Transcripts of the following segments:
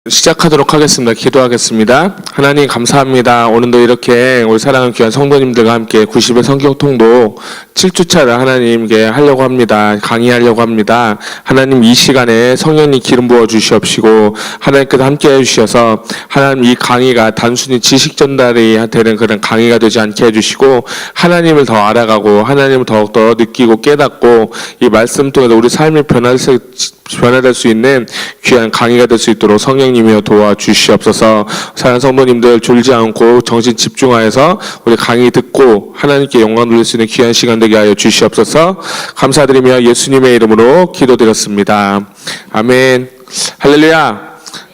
시작하도록 하겠습니다. 기도하겠습니다. 하나님 감사합니다. 오늘도 이렇게 우리 사랑하는 귀한 성도님들과 함께 90의 성경통독 7주차를 하나님께 하려고 합니다. 강의하려고 합니다. 하나님 이 시간에 성령님 기름 부어 주시옵시고 하나님께서 함께 해주셔서 하나님 이 강의가 단순히 지식 전달이 되는 그런 강의가 되지 않게 해주시고 하나님을 더 알아가고 하나님을 더욱더 느끼고 깨닫고 이 말씀 통해서 우리 삶이 변화될 수 있는 귀한 강의가 될 수 있도록 성령님이여 도와주시옵소서. 사랑하는 성도님들 졸지 않고 정신 집중하여서 우리 강의 듣고 하나님께 영광 돌릴 수 있는 귀한 시간 되게 하여 주시옵소서. 감사드리며 예수님의 이름으로 기도드렸습니다. 아멘. 할렐루야.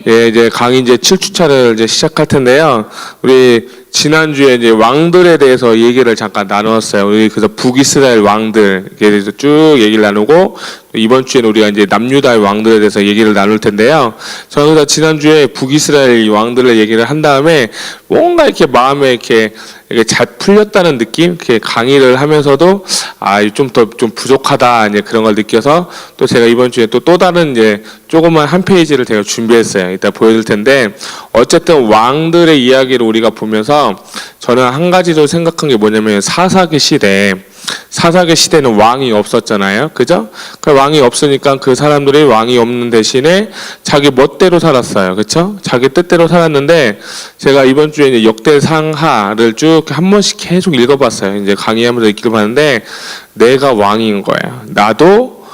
예, 이제 강의 이제 7주차를 이제 시작할 텐데요. 우리 지난주에 이제 왕들에 대해서 얘기를 잠깐 나누었어요. 우리 그래서 북이스라엘 왕들에 대해서 쭉 얘기를 나누고 이번 주에는 우리가 이제 남유다의 왕들에 대해서 얘기를 나눌 텐데요. 저는 그래서 지난주에 북이스라엘 왕들의 얘기를 한 다음에 뭔가 이렇게 마음에 이렇게 잘 풀렸다는 느낌, 이렇게 강의를 하면서도 좀 부족하다 이제 그런 걸 느껴서 또 제가 이번 주에 또 다른 이제 조그만 한 페이지를 제가 준비했어요. 이따 보여드릴 텐데 어쨌든 왕들의 이야기를 우리가 보면서 저는 한 가지로 생각한 게 뭐냐면 사사기 시대는 왕이 없었잖아요. 그죠? 그 왕이 없으니까 그 사람들이 왕이 없는 대신에 자기 멋대로 살았어요. 그쵸? 자기 뜻대로 살았는데 제가 이번 주에 이제 역대상하를 쭉 한 번씩 계속 읽어봤어요. 이제 강의하면서 읽어봤는데 내가 왕인 거예요. 나도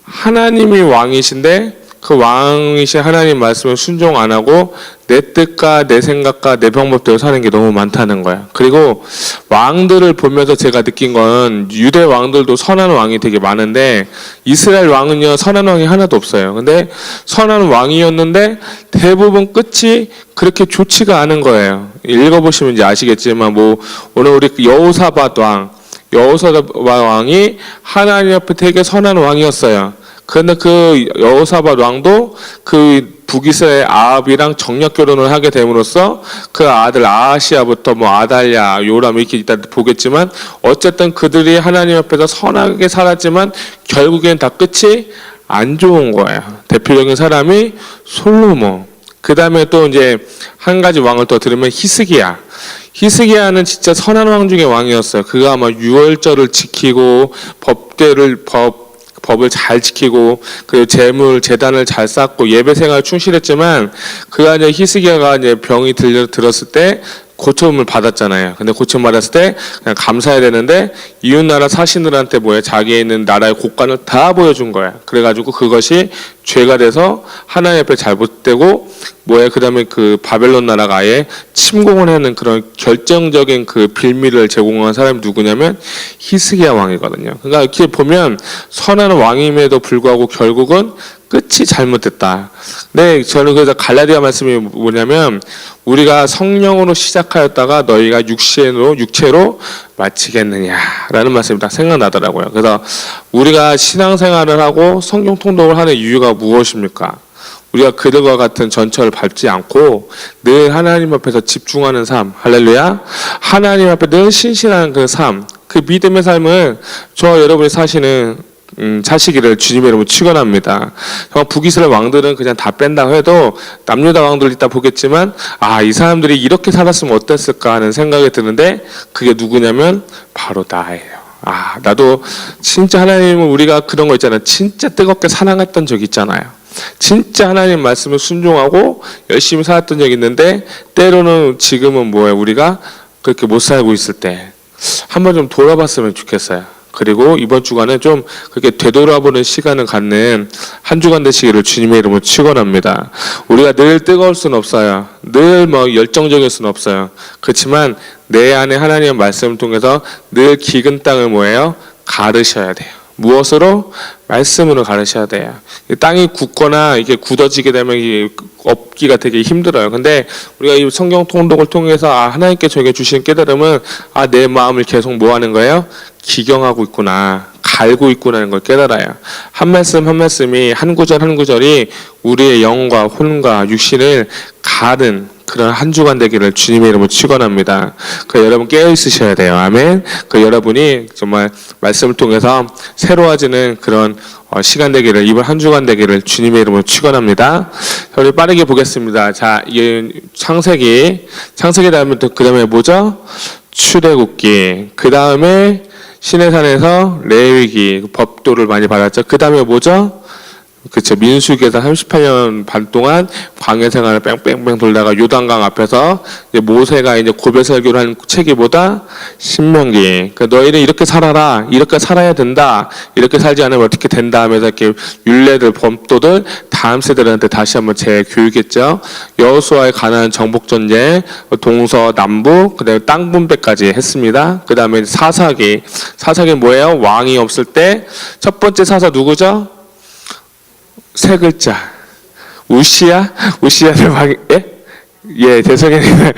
하나님이 왕이신데 그 왕이신 하나님 말씀을 순종 안 하고 내 뜻과 내 생각과 내 방법대로 사는 게 너무 많다는 거야. 그리고 왕들을 보면서 제가 느낀 건 유대 왕들도 선한 왕이 되게 많은데 이스라엘 왕은요 선한 왕이 하나도 없어요. 근데 선한 왕이었는데 대부분 끝이 그렇게 좋지가 않은 거예요. 읽어보시면 이제 아시겠지만 뭐 오늘 우리 여호사밧 왕이 하나님 앞에 되게 선한 왕이었어요. 그런데 그 여호사밧 왕도 그 북이스라엘 아합이랑 정략 결혼을 하게 됨으로써 그 아들 아하시아부터 뭐 아달랴, 요람 이렇게 이따 보겠지만 어쨌든 그들이 하나님 앞에서 선하게 살았지만 결국엔 다 끝이 안 좋은 거예요. 대표적인 사람이 솔로몬. 그 다음에 또 이제 한 가지 왕을 더 들으면 히스기야는 진짜 선한 왕 중에 왕이었어요. 그가 아마 유월절을 지키고 법을 잘 지키고 그 재단을 잘 쌓고 예배 생활 충실했지만 그가 이제 히스기야가 이제 병이 들었을 때 고침을 받았잖아요. 근데 고침 받았을 때 그냥 감사해야 되는데 이웃나라 사신들한테 자기에 있는 나라의 곳간을 다 보여준 거야. 그래가지고 그것이 죄가 돼서 하나님 앞에 잘못되고 그 다음에 그 바벨론 나라가 아예 침공을 하는 그런 결정적인 그 빌미를 제공한 사람이 누구냐면 히스기야 왕이거든요. 그러니까 이렇게 보면 선한 왕임에도 불구하고 결국은 끝이 잘못됐다. 네, 저는 그래서 갈라디아 말씀이 뭐냐면 우리가 성령으로 시작하였다가 너희가 육체로 마치겠느냐라는 말씀이 딱 생각나더라고요. 그래서 우리가 신앙생활을 하고 성경 통독을 하는 이유가 무엇입니까? 우리가 그들과 같은 전철을 밟지 않고 늘 하나님 앞에서 집중하는 삶, 할렐루야. 하나님 앞에 늘 신실한 그 삶, 그 믿음의 삶을 여러분이 사시기를 주님의 이름으로 축원합니다. 북이스라엘 왕들은 그냥 다 뺀다고 해도 남유다 왕들 이따 보겠지만 이 사람들이 이렇게 살았으면 어땠을까 하는 생각이 드는데 그게 누구냐면 바로 나예요. 나도 진짜 하나님을 우리가 그런 거 있잖아요. 진짜 뜨겁게 사랑했던 적 있잖아요. 진짜 하나님 말씀을 순종하고 열심히 살았던 적이 있는데 때로는 지금은 우리가 그렇게 못 살고 있을 때 한번 좀 돌아봤으면 좋겠어요. 그리고 이번 주간에 좀 그렇게 되돌아보는 시간을 갖는 한 주간 되시기를 주님의 이름으로 축원합니다. 우리가 늘 뜨거울 수는 없어요. 늘 열정적일 수는 없어요. 그렇지만 내 안에 하나님의 말씀을 통해서 늘 기근 땅을 가르셔야 돼요. 무엇으로? 말씀으로 가르쳐야 돼요. 땅이 굳거나 이게 굳어지게 되면 이게 얻기가 되게 힘들어요. 근데 우리가 이 성경 통독을 통해서 하나님께 저에게 주신 깨달음은 내 마음을 계속 뭐 하는 거예요? 기경하고 있구나, 갈고 있구나는 걸 깨달아요. 한 말씀 한 말씀이 한 구절 한 구절이 우리의 영과 혼과 육신을 그런 한 주간 되기를 주님의 이름으로 축원합니다. 그 여러분 깨어 있으셔야 돼요. 아멘. 그 여러분이 정말 말씀을 통해서 새로워지는 그런 시간 되기를, 이번 한 주간 되기를 주님의 이름으로 축원합니다. 우리 빠르게 보겠습니다. 자, 이게 창세기 다음에 또 그 다음에 뭐죠? 출애굽기. 그 다음에 시내산에서 레위기 법도를 많이 받았죠. 그 다음에 뭐죠? 그쵸. 민수기에서 38년 반 동안 광야 생활을 뺑뺑뺑 돌다가 요단강 앞에서 이제 모세가 이제 고별 설교를 한 책이 뭐다? 신명기. 그러니까 너희는 이렇게 살아라. 이렇게 살아야 된다. 이렇게 살지 않으면 어떻게 된다 하면서 이렇게 율례들, 법도들 다음 세대들한테 다시 한번 재교육했죠. 여호수아의 가나안 정복 전쟁, 동서 남북, 그다음에 땅 분배까지 했습니다. 그다음에 사사기. 사사기는 뭐예요? 왕이 없을 때 첫 번째 사사 누구죠? 세 글자. 우시야를 왕, 예, 죄송해요.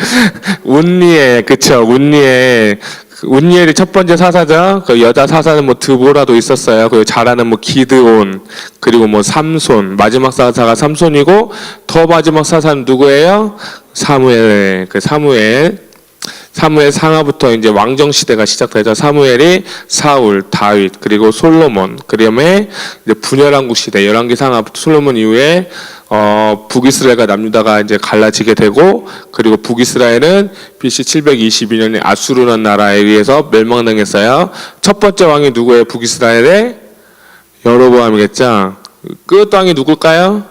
운니엘, 그쵸. 운니엘이 첫 번째 사사죠. 그 여자 사사는 뭐 드보라도 있었어요. 그리고 잘하는 뭐 기드온, 그리고 뭐 삼손. 마지막 사사가 삼손이고, 더 마지막 사사는 누구예요? 사무엘. 사무엘 상하부터 이제 왕정 시대가 시작되죠. 사무엘이 사울, 다윗, 그리고 솔로몬. 그다음에 이제 분열왕국 시대, 열왕기 상하부터 솔로몬 이후에 북이스라엘과 남유다가 이제 갈라지게 되고, 그리고 북이스라엘은 BC 722년에 아수르라는 나라에 의해서 멸망당했어요. 첫 번째 왕이 누구예요? 북이스라엘의 여로보암이겠죠. 끝 왕이 누굴까요?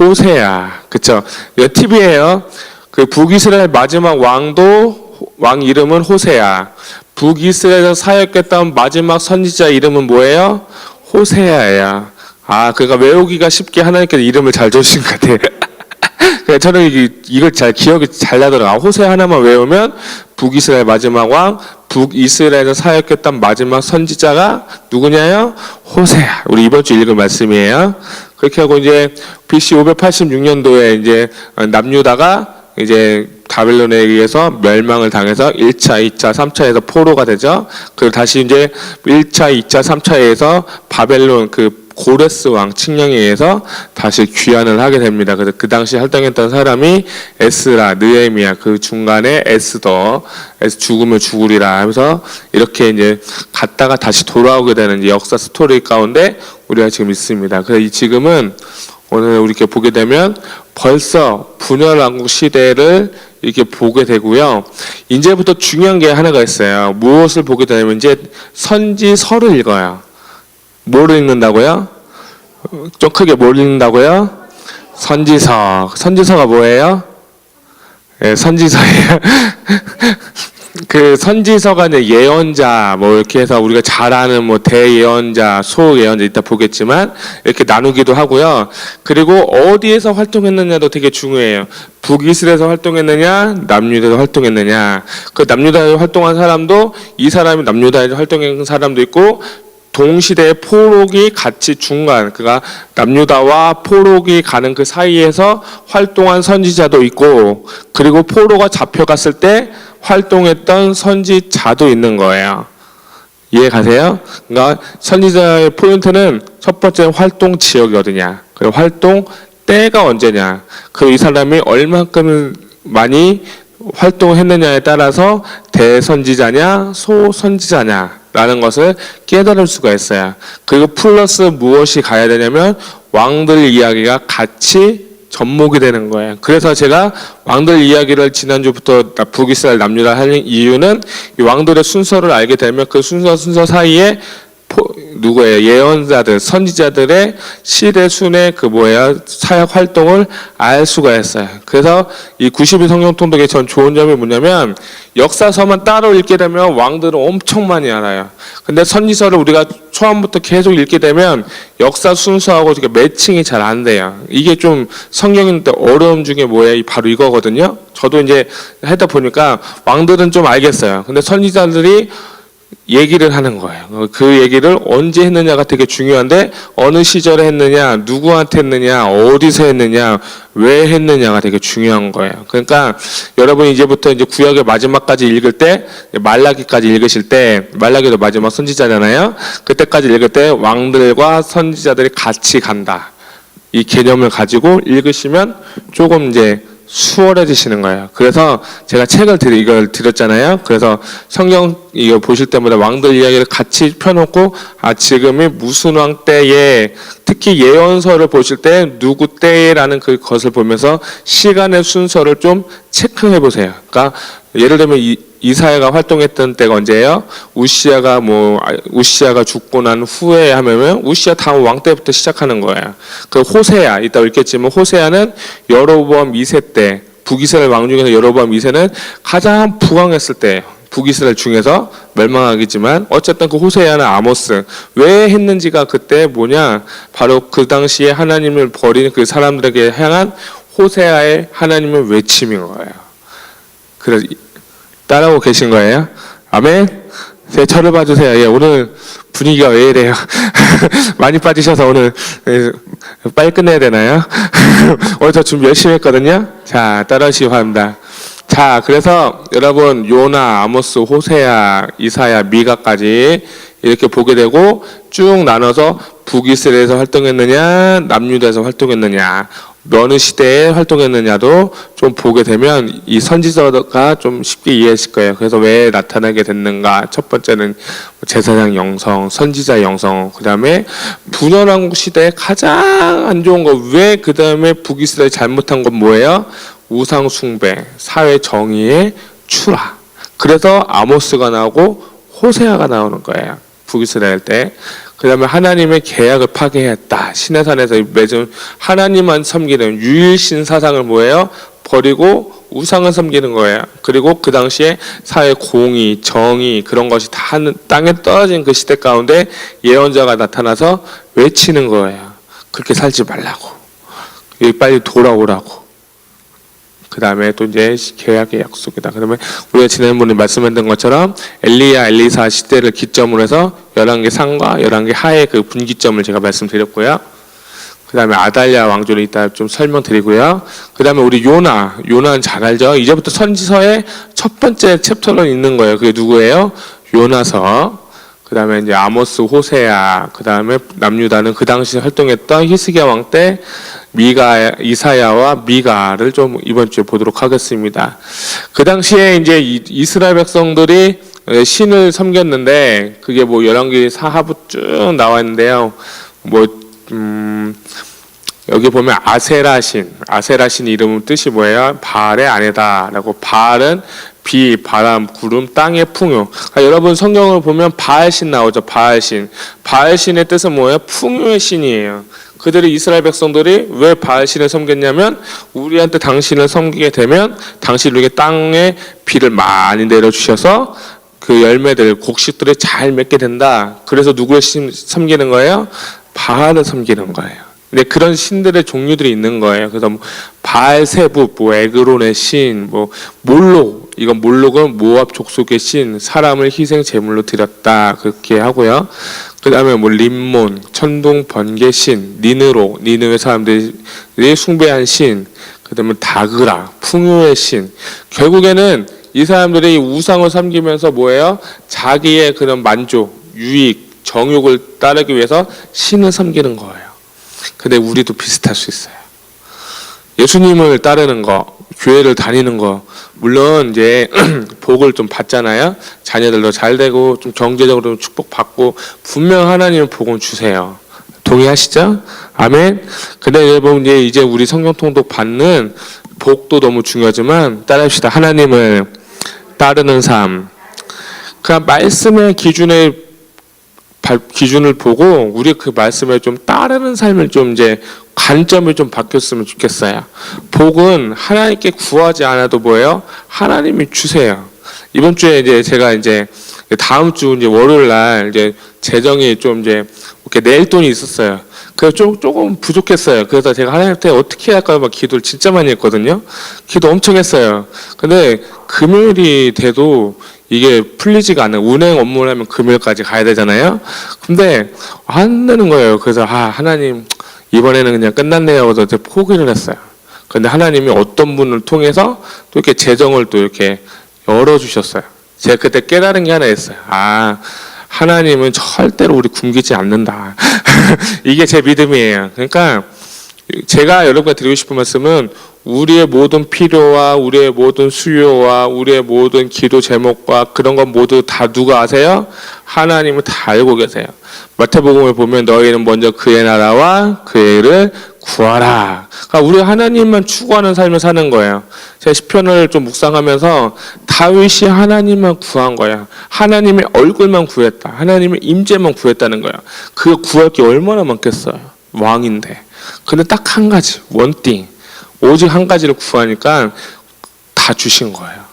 호세아. 그쵸? 이거 팁이에요. 그 북이스라엘 마지막 왕 이름은 호세아. 북이스라엘에서 사역했던 마지막 선지자 이름은 뭐예요? 호세아예요. 그러니까 외우기가 쉽게 하나님께서 이름을 잘 주신 것 같아요. 그래서 저는 이걸 잘 기억이 잘 나더라고요. 호세아 하나만 외우면 북이스라엘 마지막 왕, 북이스라엘에서 사역했던 마지막 선지자가 누구냐요? 호세아. 우리 이번 주 읽은 말씀이에요. 그렇게 하고 이제 BC 586년도에 이제 남유다가 이제 바벨론에 의해서 멸망을 당해서 1차, 2차, 3차에서 포로가 되죠. 그리고 다시 이제 1차, 2차, 3차에서 바벨론 그 고레스 왕 칙령에 의해서 다시 귀환을 하게 됩니다. 그래서 그 당시 활동했던 사람이 에스라, 느헤미야, 그 중간에 에스더, 죽으면 죽으리라 하면서 이렇게 이제 갔다가 다시 돌아오게 되는 역사 스토리 가운데 우리가 지금 있습니다. 그래서 지금은 오늘 우리 이렇게 보게 되면 벌써 분열왕국 시대를 이렇게 보게 되고요. 이제부터 중요한 게 하나가 있어요. 무엇을 보게 되냐면 이제 선지서를 읽어요. 뭐를 읽는다고요? 좀 크게 뭘 읽는다고요? 선지서. 선지서가 뭐예요? 예, 선지서예요. 그 선지서가 이제 예언자 뭐 이렇게 해서 우리가 잘 아는 뭐 대예언자, 소예언자 이따 보겠지만 이렇게 나누기도 하고요. 그리고 어디에서 활동했느냐도 되게 중요해요. 북이스라엘에서 활동했느냐, 남유다에서 활동했느냐. 그 남유다에서 활동한 사람도 이 사람이 남유다에서 활동한 사람도 있고, 동시대에 포록이 같이 중간, 그가 남유다와 포록이 가는 그 사이에서 활동한 선지자도 있고, 그리고 포로가 잡혀갔을 때 활동했던 선지자도 있는 거예요. 이해 가세요? 그러니까 선지자의 포인트는 첫 번째 활동 지역이 어디냐, 그리고 활동 때가 언제냐, 그리고 이 사람이 얼만큼 많이 활동했느냐에 따라서 대선지자냐, 소선지자냐 라는 것을 깨달을 수가 있어요. 그리고 플러스 무엇이 가야 되냐면 왕들 이야기가 같이 접목이 되는 거예요. 그래서 제가 왕들 이야기를 지난주부터 북이스라엘 남유다 할 이유는 이 왕들의 순서를 알게 되면 그 순서 사이에 누구예요? 예언자들, 선지자들의 시대 순의 그 사역 활동을 알 수가 있어요. 그래서 이 90일 성경 통독의 전 좋은 점이 뭐냐면 역사서만 따로 읽게 되면 왕들은 엄청 많이 알아요. 근데 선지서를 우리가 처음부터 계속 읽게 되면 역사 순서하고 매칭이 잘 안 돼요. 이게 좀 성경인데 어려움 중에 뭐예요? 바로 이거거든요. 저도 이제 하다 보니까 왕들은 좀 알겠어요. 근데 선지자들이 얘기를 하는 거예요. 그 얘기를 언제 했느냐가 되게 중요한데 어느 시절에 했느냐, 누구한테 했느냐, 어디서 했느냐, 왜 했느냐가 되게 중요한 거예요. 그러니까 여러분이 이제부터 이제 구약의 마지막까지 읽을 때, 말라기까지 읽으실 때, 말라기도 마지막 선지자잖아요. 그때까지 읽을 때 왕들과 선지자들이 같이 간다. 이 개념을 가지고 읽으시면 조금 이제 수월해지시는 거예요. 그래서 제가 책을 이걸 드렸잖아요. 그래서 성경 이거 보실 때마다 왕들 이야기를 같이 펴놓고 지금이 무슨 왕 때에, 특히 예언서를 보실 때 누구 때라는 그것을 보면서 시간의 순서를 좀 체크해 보세요. 그러니까 예를 들면 이사야가 활동했던 때가 언제예요? 우시아가 죽고 난 후에 하면 우시아 다음 왕 때부터 시작하는 거예요. 그 호세아, 이따 읽겠지만 호세아는 여로보암 2세 때, 북이스라엘 왕 중에서 여로보암 2세는 가장 부강했을 때예요. 북이스라엘 중에서 멸망하겠지만 어쨌든 그 호세아는 아모스 왜 했는지가 그때 뭐냐, 바로 그 당시에 하나님을 버린 그 사람들에게 향한 호세아의 하나님의 외침인 거예요. 그래서 따라오고 계신 거예요? 아멘? 제 저를 봐주세요. 예, 오늘 분위기가 왜 이래요? 많이 빠지셔서 오늘 빨리 끝내야 되나요? 오늘 저 준비 열심히 했거든요. 자, 따라오시기 바랍니다. 자, 그래서 여러분 요나, 아모스, 호세아, 이사야, 미가까지 이렇게 보게 되고 쭉 나눠서 북이스라엘에서 활동했느냐, 남유다에서 활동했느냐, 어느 시대에 활동했느냐도 좀 보게 되면 이 선지서가 좀 쉽게 이해하실 거예요. 그래서 왜 나타나게 됐는가? 첫 번째는 제사장 영성, 선지자 영성, 그 다음에 분열왕국 시대에 가장 안 좋은 거, 왜 그 다음에 북이스라엘 잘못한 건 뭐예요? 우상 숭배, 사회 정의의 추락. 그래서 아모스가 나오고 호세아가 나오는 거예요. 북이스라엘 때. 그 다음에 하나님의 계약을 파괴했다. 시내산에서 맺은 하나님만 섬기는 유일신 사상을 뭐예요? 버리고 우상을 섬기는 거예요. 그리고 그 당시에 사회 공의, 정의 그런 것이 다 땅에 떨어진 그 시대 가운데 예언자가 나타나서 외치는 거예요. 그렇게 살지 말라고. 빨리 돌아오라고. 그 다음에 또 이제 계약의 약속이다. 그러면 우리가 지난번에 말씀했던 것처럼 엘리야, 엘리사 시대를 기점으로 해서 11개 상과 11개 하의 그 분기점을 제가 말씀드렸고요. 그 다음에 아달랴 왕조를 이따 좀 설명드리고요. 그 다음에 우리 요나는 잘 알죠? 이제부터 선지서의 첫 번째 챕터로 있는 거예요. 그게 누구예요? 요나서. 그 다음에 이제 아모스, 호세아, 그 다음에 남유다는 그 당시 활동했던 히스기야 왕 때 이사야와 미가를 좀 이번 주에 보도록 하겠습니다. 그 당시에 이제 이스라엘 백성들이 신을 섬겼는데 그게 뭐 11개 사하부 쭉 나와 있는데요. 여기 보면 아세라 신 이름은 뜻이 뭐예요? 바알의 아내다라고. 바알은 비, 바람, 구름, 땅의 풍요. 그러니까 여러분 성경을 보면 바알신 나오죠. 바알신의 뜻은 뭐예요? 풍요의 신이에요. 그들이 이스라엘 백성들이 왜 바알신을 섬겼냐면 우리한테 당신을 섬기게 되면 당신에게 땅에 비를 많이 내려주셔서 그 열매들, 곡식들을 잘 맺게 된다. 그래서 누구를 섬기는 거예요? 바알을 섬기는 거예요. 근데 그런 신들의 종류들이 있는 거예요. 그래서 바알세부, 에그론의 신, 몰록, 이건 몰록은 모압 족속의 신, 사람을 희생 제물로 드렸다 그렇게 하고요. 그 다음에 림몬, 천둥 번개 신, 니느웨 사람들이 숭배한 신, 그 다음에 다그라, 풍요의 신. 결국에는 이 사람들이 우상을 섬기면서 뭐예요? 자기의 그런 만족, 유익, 정욕을 따르기 위해서 신을 섬기는 거예요. 근데 우리도 비슷할 수 있어요. 예수님을 따르는 거, 교회를 다니는 거, 물론 이제 복을 좀 받잖아요. 자녀들도 잘 되고 좀 경제적으로 축복받고 분명 하나님은 복은 주세요. 동의하시죠? 아멘. 근데 여러분 이제 우리 성경 통독 받는 복도 너무 중요하지만 따라합시다. 하나님을 따르는 삶. 그 말씀의 기준을 보고 우리 그 말씀에 좀 따르는 삶을 좀 이제 관점을 좀 바뀌었으면 좋겠어요. 복은 하나님께 구하지 않아도 뭐예요? 하나님이 주세요. 이번 주에 이제 제가 이제 다음 주 이제 월요일 날 이제 재정이 좀 이제 이렇게 낼 돈이 있었어요. 그래서 조금 부족했어요. 그래서 제가 하나님한테 어떻게 할까요? 막 기도를 진짜 많이 했거든요. 기도 엄청 했어요. 근데 금요일이 돼도 이게 풀리지가 않아요. 운행 업무를 하면 금요일까지 가야 되잖아요. 근데 안 되는 거예요. 그래서 하나님 이번에는 그냥 끝났네요. 그래서 이제 포기를 했어요. 근데 하나님이 어떤 분을 통해서 또 이렇게 재정을 또 이렇게 열어주셨어요. 제가 그때 깨달은 게 하나 있어요. 하나님은 절대로 우리 굶기지 않는다. 이게 제 믿음이에요. 그러니까 제가 여러분께 드리고 싶은 말씀은 우리의 모든 필요와 우리의 모든 수요와 우리의 모든 기도 제목과 그런 건 모두 다 누가 아세요? 하나님은 다 알고 계세요. 마태복음을 보면 너희는 먼저 그의 나라와 그의 일을 구하라. 그러니까 우리 하나님만 추구하는 삶을 사는 거예요. 제가 시편을 좀 묵상하면서 다윗이 하나님만 구한 거야. 하나님의 얼굴만 구했다. 하나님의 임재만 구했다는 거야. 그거 구할 게 얼마나 많겠어요. 왕인데. 근데 딱 한 가지, 원띵. 오직 한 가지를 구하니까 다 주신 거예요.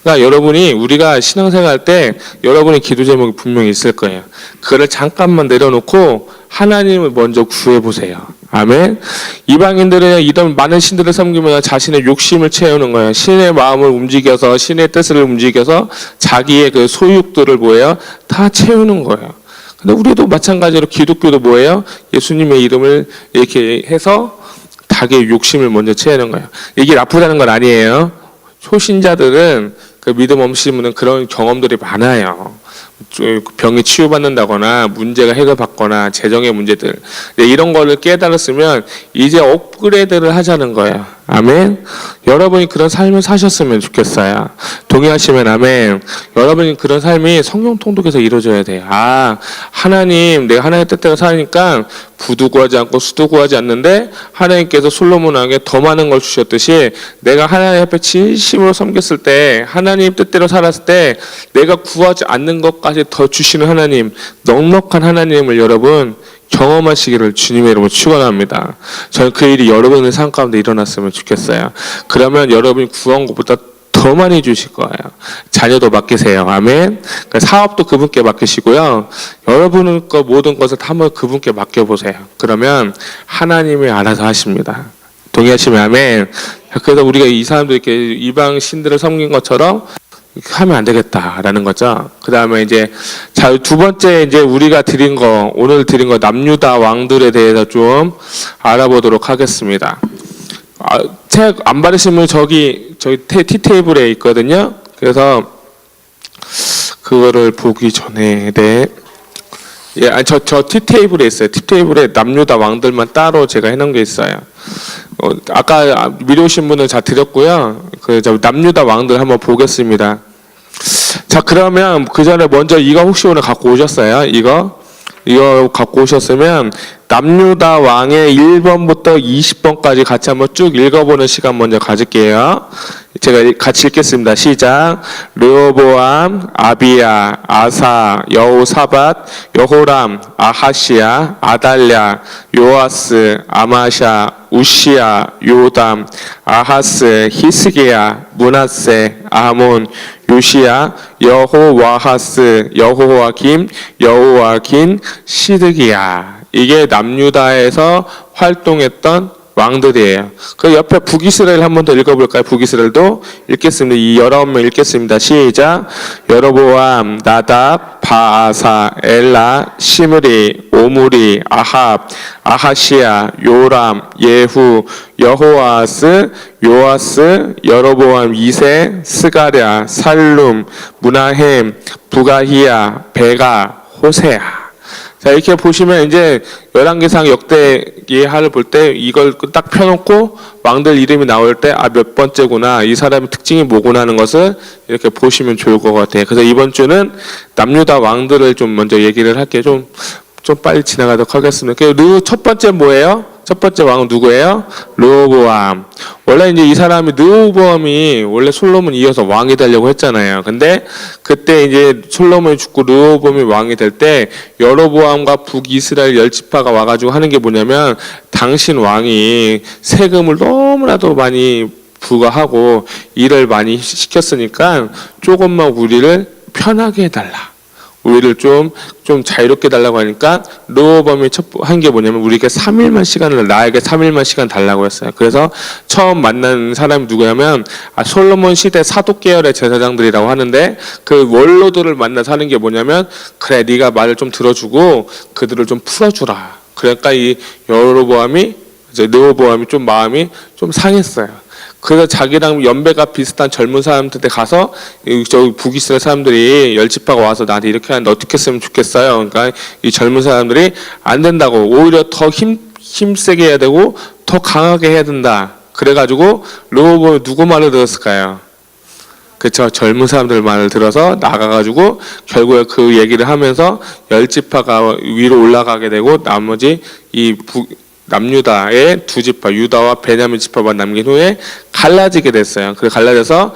그러니까 여러분이 우리가 신앙생활 할 때 여러분의 기도 제목이 분명히 있을 거예요. 그거를 잠깐만 내려놓고 하나님을 먼저 구해보세요. 아멘. 이방인들은 이런 많은 신들을 섬기면서 자신의 욕심을 채우는 거예요. 신의 마음을 움직여서 신의 뜻을 움직여서 자기의 그 소유욕들을 뭐예요? 다 채우는 거예요. 근데 우리도 마찬가지로 기독교도 뭐예요? 예수님의 이름을 이렇게 해서 자기의 욕심을 먼저 채우는 거예요. 이게 나쁘다는 건 아니에요. 초신자들은 그 믿음 없으신 분은 그런 경험들이 많아요. 병이 치유받는다거나 문제가 해결받거나 재정의 문제들 이런 거를 깨달았으면 이제 업그레이드를 하자는 거예요. 아멘. 여러분이 그런 삶을 사셨으면 좋겠어요. 동의하시면 아멘. 여러분이 그런 삶이 성령 통독에서 이루어져야 돼요. 아, 하나님, 내가 하나님의 뜻대로 사니까 부도 구하지 않고 수도 구하지 않는데 하나님께서 솔로몬 왕에게 더 많은 걸 주셨듯이 내가 하나님 앞에 진심으로 섬겼을 때 하나님 뜻대로 살았을 때 내가 구하지 않는 것까지 더 주시는 하나님, 넉넉한 하나님을 여러분 경험하시기를 주님의 이름으로 축원합니다. 저는 그 일이 여러분의 삶 가운데 일어났으면 좋겠어요. 그러면 여러분이 구한 것보다 더 많이 주실 거예요. 자녀도 맡기세요. 아멘. 그러니까 사업도 그분께 맡기시고요. 여러분의 모든 것을 다 한번 그분께 맡겨보세요. 그러면 하나님이 알아서 하십니다. 동의하시면 아멘. 그래서 우리가 이 사람들 이렇게 이방 신들을 섬긴 것처럼 하면 안 되겠다라는 거죠. 그 다음에 이제 자, 두 번째 이제 우리가 드린 거, 오늘 드린 거 남유다 왕들에 대해서 좀 알아보도록 하겠습니다. 책 안 받으시면 저기 티테이블에 있거든요. 그래서 그거를 보기 전에 예, 저 티테이블에 있어요. 티테이블에 남유다 왕들만 따로 제가 해놓은 게 있어요. 아까 미리 오신 분은 다 드렸고요. 남유다 왕들 한번 보겠습니다. 자, 그러면 그 전에 먼저 이거 혹시 오늘 갖고 오셨어요? 이거 갖고 오셨으면 남유다 왕의 1번부터 20번까지 같이 한번 쭉 읽어보는 시간 먼저 가질게요. 제가 같이 읽겠습니다. 시작. 르호보암, 아비야, 아사, 여호사밧, 여호람, 아하시야, 아달랴, 요아스, 아마샤, 우시야, 요담, 아하스, 히스기야, 므낫세, 아몬, 요시야, 여호와하스, 여호와김, 여호와긴, 시드기야. 이게 남유다에서 활동했던 왕들이에요. 그 옆에 북이스라엘 한 번 더 읽어볼까요? 북이스라엘도 읽겠습니다. 이 19명 읽겠습니다. 시작. 여로보암, 나답, 바아사, 엘라, 시므리, 오므리, 아합, 아하시야, 요람, 예후, 여호아스, 요아스, 여로보암 2세, 스가랴, 살룸, 무나헴, 부가히야, 베가, 호세야. 자, 이렇게 보시면 이제 11개상 역대 예하를 볼 때 이걸 딱 펴놓고 왕들 이름이 나올 때 몇 번째구나, 이 사람의 특징이 뭐구나 하는 것을 이렇게 보시면 좋을 것 같아요. 그래서 이번 주는 남유다 왕들을 좀 먼저 얘기를 할게요. 좀 빨리 지나가도록 하겠습니다. 첫 번째 뭐예요? 첫 번째 왕은 누구예요? 르호보암. 원래 이제 이 사람이 르호보암이 원래 솔로몬 이어서 왕이 되려고 했잖아요. 근데 그때 이제 솔로몬이 죽고 르호보암이 왕이 될 때 여로보암과 북이스라엘 10지파가 와가지고 하는 게 뭐냐면 당신 왕이 세금을 너무나도 많이 부과하고 일을 많이 시켰으니까 조금만 우리를 편하게 해달라. 우리를 좀 자유롭게 달라고 하니까 르호보암이 한 게 뭐냐면 나에게 3일만 시간 달라고 했어요. 그래서 처음 만난 사람이 누구냐면 솔로몬 시대 사독 계열의 제사장들이라고 하는데 그 원로들을 만나서 하는 게 뭐냐면 그래, 네가 말을 좀 들어주고 그들을 좀 풀어주라. 그러니까 이 르호보암이 좀 마음이 좀 상했어요. 그래서 자기랑 연배가 비슷한 젊은 사람들한테 가서 저 북이스라엘 사람들이 10지파가 와서 나한테 이렇게 하는데 어떻게 했으면 좋겠어요. 그러니까 이 젊은 사람들이 안 된다고, 오히려 더 힘세게 해야 되고 더 강하게 해야 된다. 그래가지고 르호보암이 누구 말을 들었을까요? 그쵸, 젊은 사람들 말을 들어서 나가가지고 결국에 그 얘기를 하면서 10지파가 위로 올라가게 되고 나머지 남유다의 2지파 유다와 베냐민 지파만 남긴 후에 갈라지게 됐어요. 그래서 갈라져서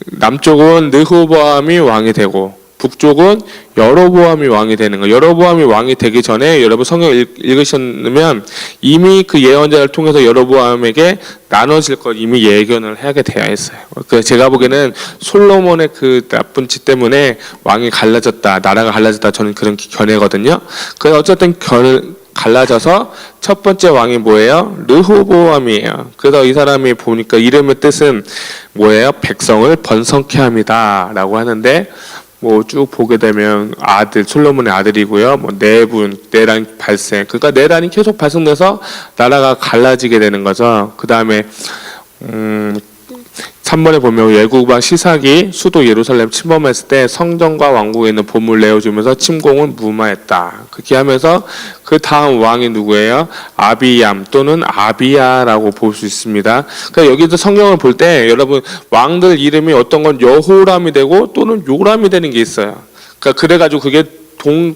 남쪽은 르호보암이 왕이 되고 북쪽은 여로보암이 왕이 되는 거예요. 여로보암이 왕이 되기 전에 여러분 성경 읽으셨으면 이미 그 예언자를 통해서 여로보암에게 나눠질 걸 이미 예견을 하게 되어 있어요. 그래서 제가 보기에는 솔로몬의 그 나쁜 짓 때문에 왕이 갈라졌다, 나라가 갈라졌다, 저는 그런 견해거든요. 그래서 어쨌든 갈라져서 첫 번째 왕이 뭐예요? 르호보암이에요. 그래서 이 사람이 보니까 이름의 뜻은 뭐예요? 백성을 번성케 합니다 라고 하는데, 뭐 쭉 보게 되면 아들, 솔로몬의 아들이고요. 뭐 내란 발생. 그러니까 내란이 계속 발생돼서 나라가 갈라지게 되는 거죠. 그 다음에 3번에 보면 외국왕 시삭이 수도 예루살렘 침범했을 때 성전과 왕국에 있는 보물 내어주면서 침공을 무마했다. 그렇게 하면서 그 다음 왕이 누구예요? 아비얌 또는 아비야라고 볼 수 있습니다. 그러니까 여기서 성경을 볼 때 여러분 왕들 이름이 어떤 건 여호람이 되고 또는 요람이 되는 게 있어요. 그러니까 그래가지고 그게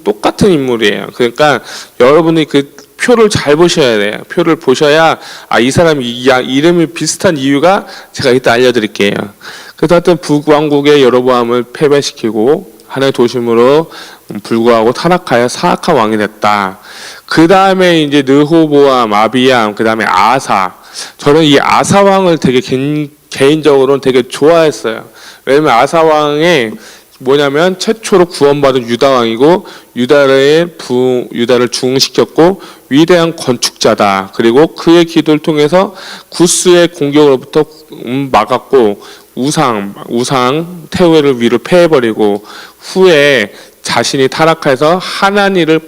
똑같은 인물이에요. 그러니까 여러분이 그 표를 잘 보셔야 돼요. 표를 보셔야 이 사람이 이름이 비슷한 이유가 제가 이따 알려드릴게요. 그래서 하여튼 북왕국의 여로보암을 패배시키고 하나의 도심으로 불구하고 타락하여 사악한 왕이 됐다. 그 다음에 이제 르호보암, 아비얌, 그 다음에 아사. 저는 이 아사 왕을 되게 개인적으로는 되게 좋아했어요. 왜냐면 아사 왕의 뭐냐면 최초로 구원받은 유다 왕이고 유다를 중흥시켰고 위대한 건축자다. 그리고 그의 기도를 통해서 구스의 공격으로부터 막았고 우상 태웨를 위로 패해버리고 후에 자신이 타락해서 하나니를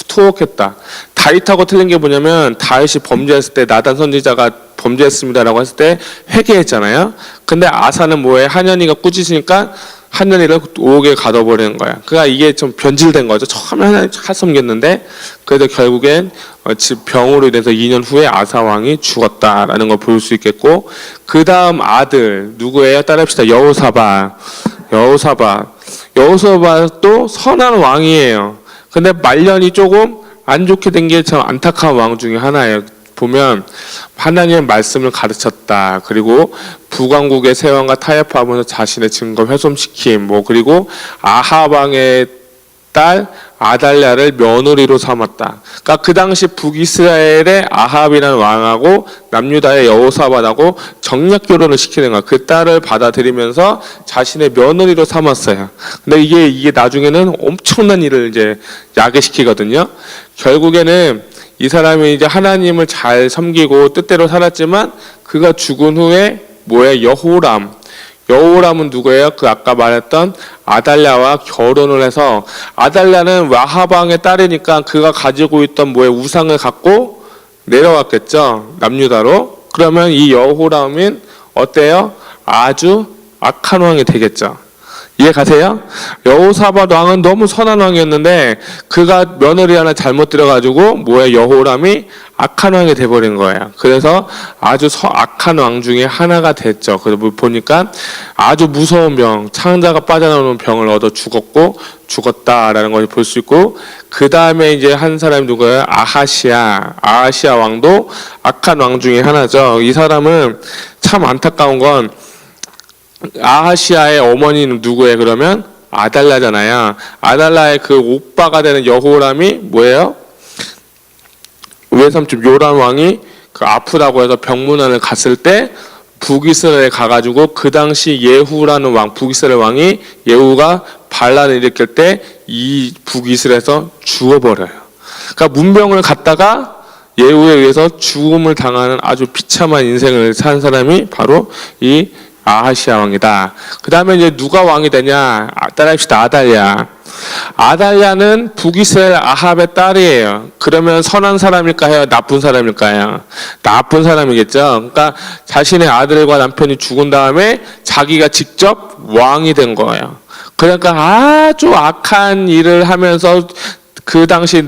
투옥했다. 다윗하고 틀린 게 뭐냐면 다윗이 범죄했을 때 나단 선지자가 범죄했습니다라고 했을 때 회개했잖아요. 근데 아사는 뭐해? 하나니가 꾸짖으니까 하나니를 오게 가둬버리는 거야. 그러니까 이게 좀 변질된 거죠. 처음에 하나님 잘 섬겼는데 그래도 결국엔 병으로 인해서 2년 후에 아사 왕이 죽었다라는 걸 볼 수 있겠고, 그 다음 아들 누구예요? 따라합시다. 여호사밧도 선한 왕이에요. 근데 말년이 조금 안 좋게 된 게 참 안타까운 왕 중에 하나예요. 보면 하나님의 말씀을 가르쳤다. 그리고 북왕국의 세왕과 타협하면서 자신의 증거 훼손시킴. 그리고 아합 왕의 딸 아달랴를 며느리로 삼았다. 그러니까 그 당시 북이스라엘의 아합이라는 왕하고 남유다의 여호사밧하고 정략 결혼을 시키는 거야. 그 딸을 받아들이면서 자신의 며느리로 삼았어요. 근데 이게 나중에는 엄청난 일을 이제 야기시키거든요. 결국에는 이 사람이 이제 하나님을 잘 섬기고 뜻대로 살았지만 그가 죽은 후에 여호람은 누구예요? 그 아까 말했던 아달랴와 결혼을 해서, 아달랴는 아합 왕의 딸이니까 그가 가지고 있던 우상을 갖고 내려왔겠죠, 남유다로. 그러면 이 여호람은 어때요? 아주 악한 왕이 되겠죠. 이해 가세요? 여호사밧 왕은 너무 선한 왕이었는데 그가 며느리 하나 잘못 들여가지고 여호람이 악한 왕이 돼버린 거예요. 그래서 아주 악한 왕 중에 하나가 됐죠. 그래서 보니까 아주 무서운 병, 창자가 빠져나오는 병을 얻어 죽었다라는 걸 볼 수 있고, 그 다음에 이제 한 사람이 누구예요? 아하시아 왕도 악한 왕 중에 하나죠. 이 사람은 참 안타까운 건 아하시아의 어머니는 누구예요? 그러면 아달랴잖아요. 아달랴의 그 오빠가 되는 여호람이 뭐예요? 외삼촌 요람 왕이 그 아프다고 해서 병문안을 갔을 때 북이스라엘에 가가지고 그 당시 예후라는 왕, 북이스라엘 왕이 예후가 반란을 일으킬 때 이 북이스라엘에서 죽어버려요. 그러니까 문병을 갔다가 예후에 의해서 죽음을 당하는 아주 비참한 인생을 산 사람이 바로 이 아하시아 왕이다. 그 다음에 이제 누가 왕이 되냐? 따라합시다. 아달랴는 북이스라엘 아합의 딸이에요. 그러면 선한 사람일까요? 나쁜 사람일까요? 나쁜 사람이겠죠. 그러니까 자신의 아들과 남편이 죽은 다음에 자기가 직접 왕이 된 거예요. 그러니까 아주 악한 일을 하면서 그 당시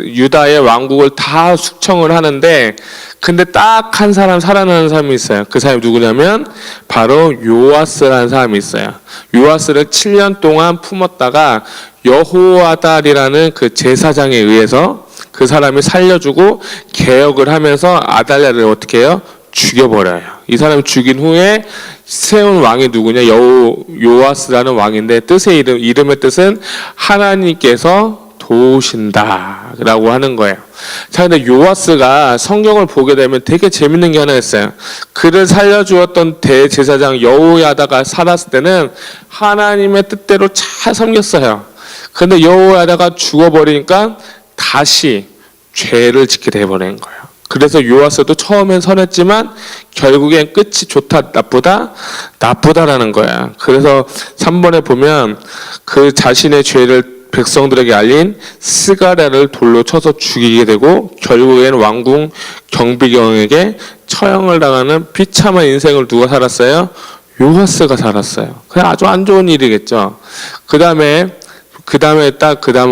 유다의 왕국을 다 숙청을 하는데, 근데 딱 한 사람 살아나는 사람이 있어요. 그 사람이 누구냐면 바로 요아스라는 사람이 있어요. 요아스를 7년 동안 품었다가 여호아달이라는 그 제사장에 의해서 그 사람이 살려주고 개혁을 하면서 아달랴를 어떻게 해요? 죽여버려요. 이 사람을 죽인 후에 세운 왕이 누구냐? 요아스라는 왕인데 이름의 뜻은 하나님께서 도우신다 라고 하는 거예요. 자, 근데 요아스가 성경을 보게 되면 되게 재밌는 게 하나 있어요. 그를 살려주었던 대제사장 여호야다가 살았을 때는 하나님의 뜻대로 잘 섬겼어요. 근데 여호야다가 죽어버리니까 다시 죄를 짓게 돼버린 거예요. 그래서 요아스도 처음엔 선했지만 결국엔 끝이 좋다 나쁘다라는 거야. 그래서 3번에 보면 그 자신의 죄를 백성들에게 알린 스가랴를 돌로 쳐서 죽이게 되고 결국엔 왕궁 경비경에게 처형을 당하는 비참한 인생을 누가 살았어요? 요아스가 살았어요. 그게 아주 안 좋은 일이겠죠. 그 다음에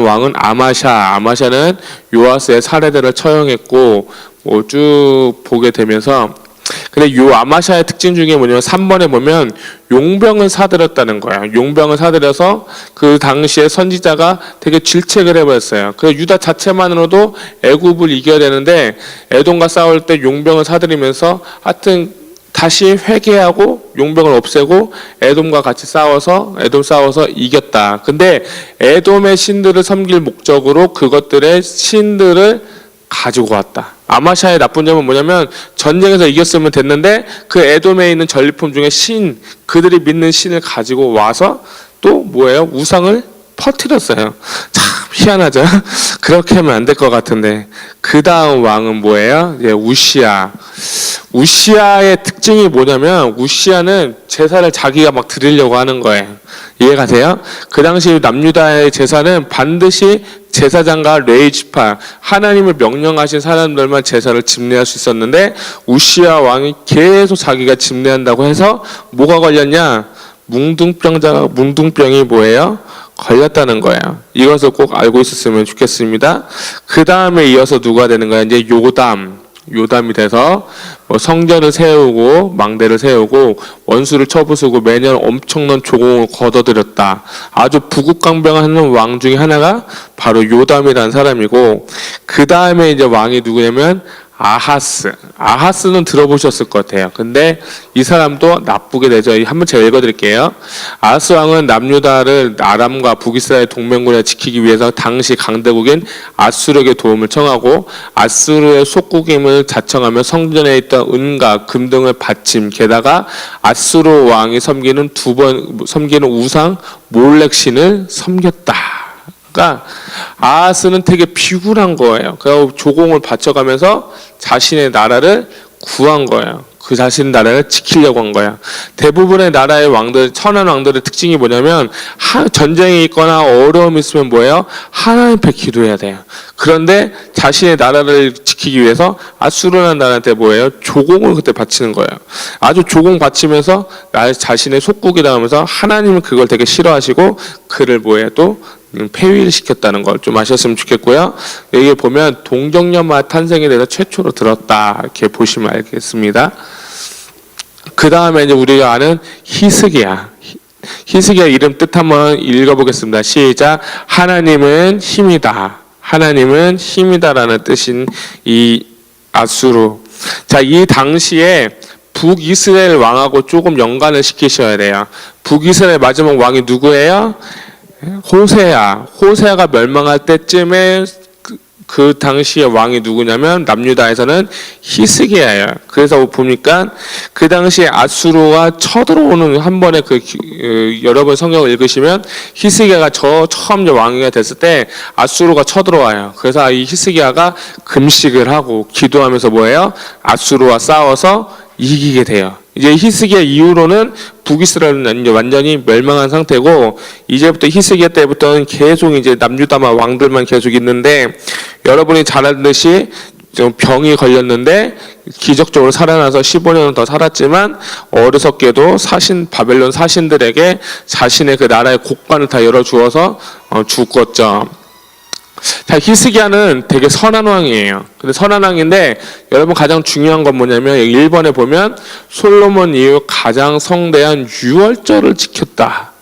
왕은 아마샤는 요아스의 사례들을 처형했고 쭉 보게 되면서, 근데 요 아마샤의 특징 중에 뭐냐면 3번에 보면 용병을 사들였다는 거야. 용병을 사들여서 그 당시에 선지자가 되게 질책을 해버렸어요. 그래서 유다 자체만으로도 애굽을 이겨야 되는데 에돔과 싸울 때 용병을 사들이면서 하여튼 다시 회개하고 용병을 없애고 에돔과 같이 싸워서 이겼다. 근데 에돔의 신들을 섬길 목적으로 그것들의 신들을 가지고 왔다. 아마샤의 나쁜 점은 뭐냐면 전쟁에서 이겼으면 됐는데 그 에돔에 있는 전리품 중에 그들이 믿는 신을 가지고 와서 또 뭐예요? 우상을 퍼뜨렸어요. 참 희한하죠? 그렇게 하면 안 될 것 같은데. 그 다음 왕은 뭐예요? 우시아의 특징이 뭐냐면 우시아는 제사를 자기가 막 드리려고 하는 거예요. 이해가세요? 그 당시 남유다의 제사는 반드시 제사장과 레위지파, 하나님을 명령하신 사람들만 제사를 집례할 수 있었는데 우시아 왕이 계속 자기가 집례한다고 해서 뭐가 걸렸냐? 뭉둥병이 뭐예요? 걸렸다는 거예요. 이것을 꼭 알고 있었으면 좋겠습니다. 그 다음에 이어서 누가 되는 거야? 이제 요담이 돼서 성전을 세우고 망대를 세우고 원수를 쳐부수고 매년 엄청난 조공을 거둬들였다. 아주 부국강병하는 왕 중에 하나가 바로 요담이라는 사람이고, 그 다음에 이제 왕이 누구냐면 아하스는 들어보셨을 것 같아요. 근데 이 사람도 나쁘게 되죠. 한번 제가 읽어드릴게요. 아하스 왕은 남유다를 아람과 북이스라엘 동맹군에 지키기 위해서 당시 강대국인 아수르에게 도움을 청하고 아수르의 속국임을 자청하며 성전에 있던 은과 금 등을 바침, 게다가 아수르 왕이 섬기는 우상 몰렉신을 섬겼다. 그러니까 아하스는 되게 비굴한 거예요. 그래서 조공을 바쳐가면서 자신의 나라를 구한 거예요. 그 자신의 나라를 지키려고 한 거야. 대부분의 나라의 천한 왕들의 특징이 뭐냐면 전쟁이 있거나 어려움이 있으면 뭐예요? 하나님 앞에 기도해야 돼요. 그런데 자신의 나라를 지키기 위해서 아수르라는 나라한테 뭐예요? 조공을 그때 바치는 거예요. 아주 조공 바치면서 자신의 속국이라 하면서 하나님은 그걸 되게 싫어하시고 그를 뭐예요? 또 폐위를 시켰다는 걸 좀 아셨으면 좋겠고요. 여기 보면 동정녀마 탄생에 대해서 최초로 들었다 이렇게 보시면 알겠습니다. 그 다음에 이제 우리가 아는 히스기야 이름 뜻 한번 읽어보겠습니다. 시작. 하나님은 힘이다. 하나님은 힘이다라는 뜻인 이 아수르. 자, 이 당시에 북이스라엘 왕하고 조금 연관을 시키셔야 돼요. 북이스라엘 마지막 왕이 누구예요? 호세아가 멸망할 때쯤에 그 당시의 왕이 누구냐면 남유다에서는 히스기야예요. 그래서 보니까 그 당시에 아수르가 쳐들어오는 한 번에 여러분 성경을 읽으시면 히스기야가 처음 왕위가 됐을 때 아수르가 쳐들어와요. 그래서 이 히스기야가 금식을 하고 기도하면서 뭐예요? 아수르와 싸워서 이기게 돼요. 이제 히스기야 이후로는 북이스라엘은 이제 완전히 멸망한 상태고, 이제부터 히스기야 때부터는 계속 이제 남유다만 왕들만 계속 있는데, 여러분이 잘 알듯이 좀 병이 걸렸는데 기적적으로 살아나서 15년은 더 살았지만 어리석게도 바벨론 사신들에게 자신의 그 나라의 곡관을 다 열어주어서 죽었죠. 자, 히스기야는 되게 선한 왕이에요. 근데 선한 왕인데 여러분 가장 중요한 건 뭐냐면 여기 1번에 보면 솔로몬 이후 가장 성대한 유월절을 지켰다.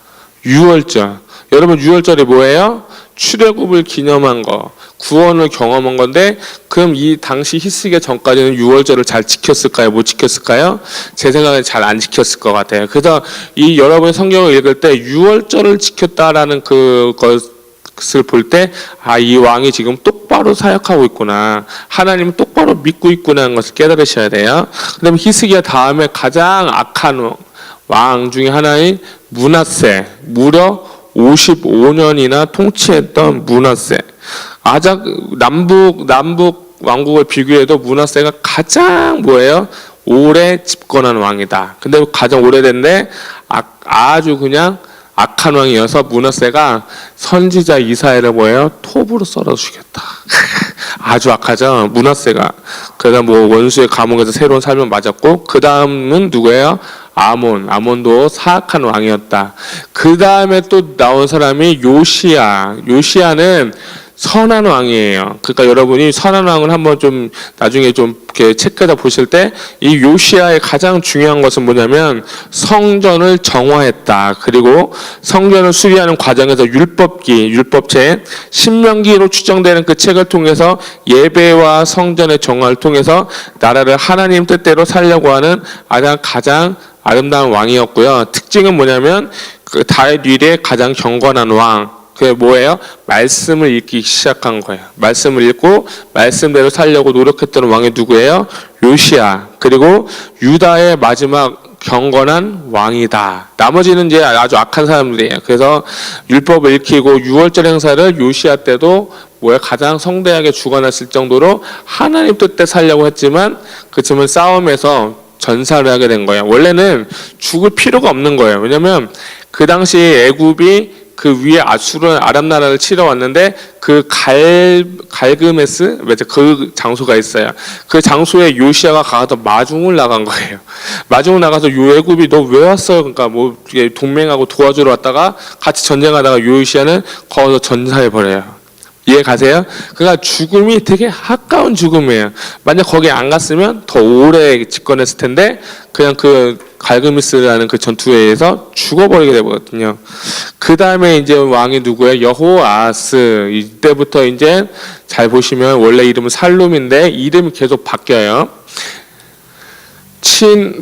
유월절. 여러분 유월절이 뭐예요? 출애굽을 기념한 거, 구원을 경험한 건데 그럼 이 당시 히스기야 전까지는 유월절을 잘 지켰을까요? 못 지켰을까요? 제 생각엔 잘 안 지켰을 것 같아요. 그래서 이 여러분이 성경을 읽을 때 유월절을 지켰다라는 그것을 볼 때 이 왕이 지금 똑바로 사역하고 있구나, 하나님을 똑바로 믿고 있구나는 것을 깨달으셔야 돼요. 그다음에 히스기야 다음에 가장 악한 왕 중에 하나인 므낫세, 무려 55년이나 통치했던 므낫세. 아작 남북 왕국을 비교해도 므낫세가 가장 뭐예요? 오래 집권한 왕이다. 근데 가장 오래된데 아주 그냥 악한 왕이어서 므낫세가 선지자 이사야를 뭐예요? 톱으로 썰어 죽였다. 아주 악하죠, 므낫세가. 그래서 뭐 원수의 감옥에서 새로운 삶을 맞았고, 그 다음은 누구예요? 아몬도 사악한 왕이었다. 그 다음에 또 나온 사람이 요시야. 요시야는 선한 왕이에요. 그러니까 여러분이 선한 왕을 한번 좀 나중에 좀 이렇게 체크해서 보실 때 이 요시야의 가장 중요한 것은 뭐냐면 성전을 정화했다. 그리고 성전을 수리하는 과정에서 율법책, 신명기로 추정되는 그 책을 통해서 예배와 성전의 정화를 통해서 나라를 하나님 뜻대로 살려고 하는 가장 아름다운 왕이었고요. 특징은 뭐냐면 그 다윗 뒤에 가장 경건한 왕. 그게 뭐예요? 말씀을 읽기 시작한 거예요. 말씀을 읽고 말씀대로 살려고 노력했던 왕이 누구예요? 요시야. 그리고 유다의 마지막 경건한 왕이다. 나머지는 이제 아주 악한 사람들이에요. 그래서 율법을 읽히고 유월절 행사를 요시야 때도 가장 성대하게 주관했을 정도로 하나님 뜻대 살려고 했지만 그렇지만 싸움에서 전사를 하게 된 거예요. 원래는 죽을 필요가 없는 거예요. 왜냐면 그 당시 애굽이 그 위에 아람 나라를 치러 왔는데 그 갈그메스 그 장소가 있어요. 그 장소에 요시야가 가서 마중을 나간 거예요. 마중을 나가서 애굽이 너 왜 왔어? 그러니까 뭐 동맹하고 도와주러 왔다가 같이 전쟁하다가 요시야는 거기서 전사해 버려요. 이해 가세요? 그러니까 죽음이 되게 가까운 죽음이에요. 만약 거기 안 갔으면 더 오래 집권했을 텐데 그냥 그 갈그미스라는 그 전투에 의해서 죽어버리게 되거든요. 그 다음에 이제 왕이 누구예요? 여호아스. 이때부터 이제 잘 보시면 원래 이름은 살룸인데 이름이 계속 바뀌어요.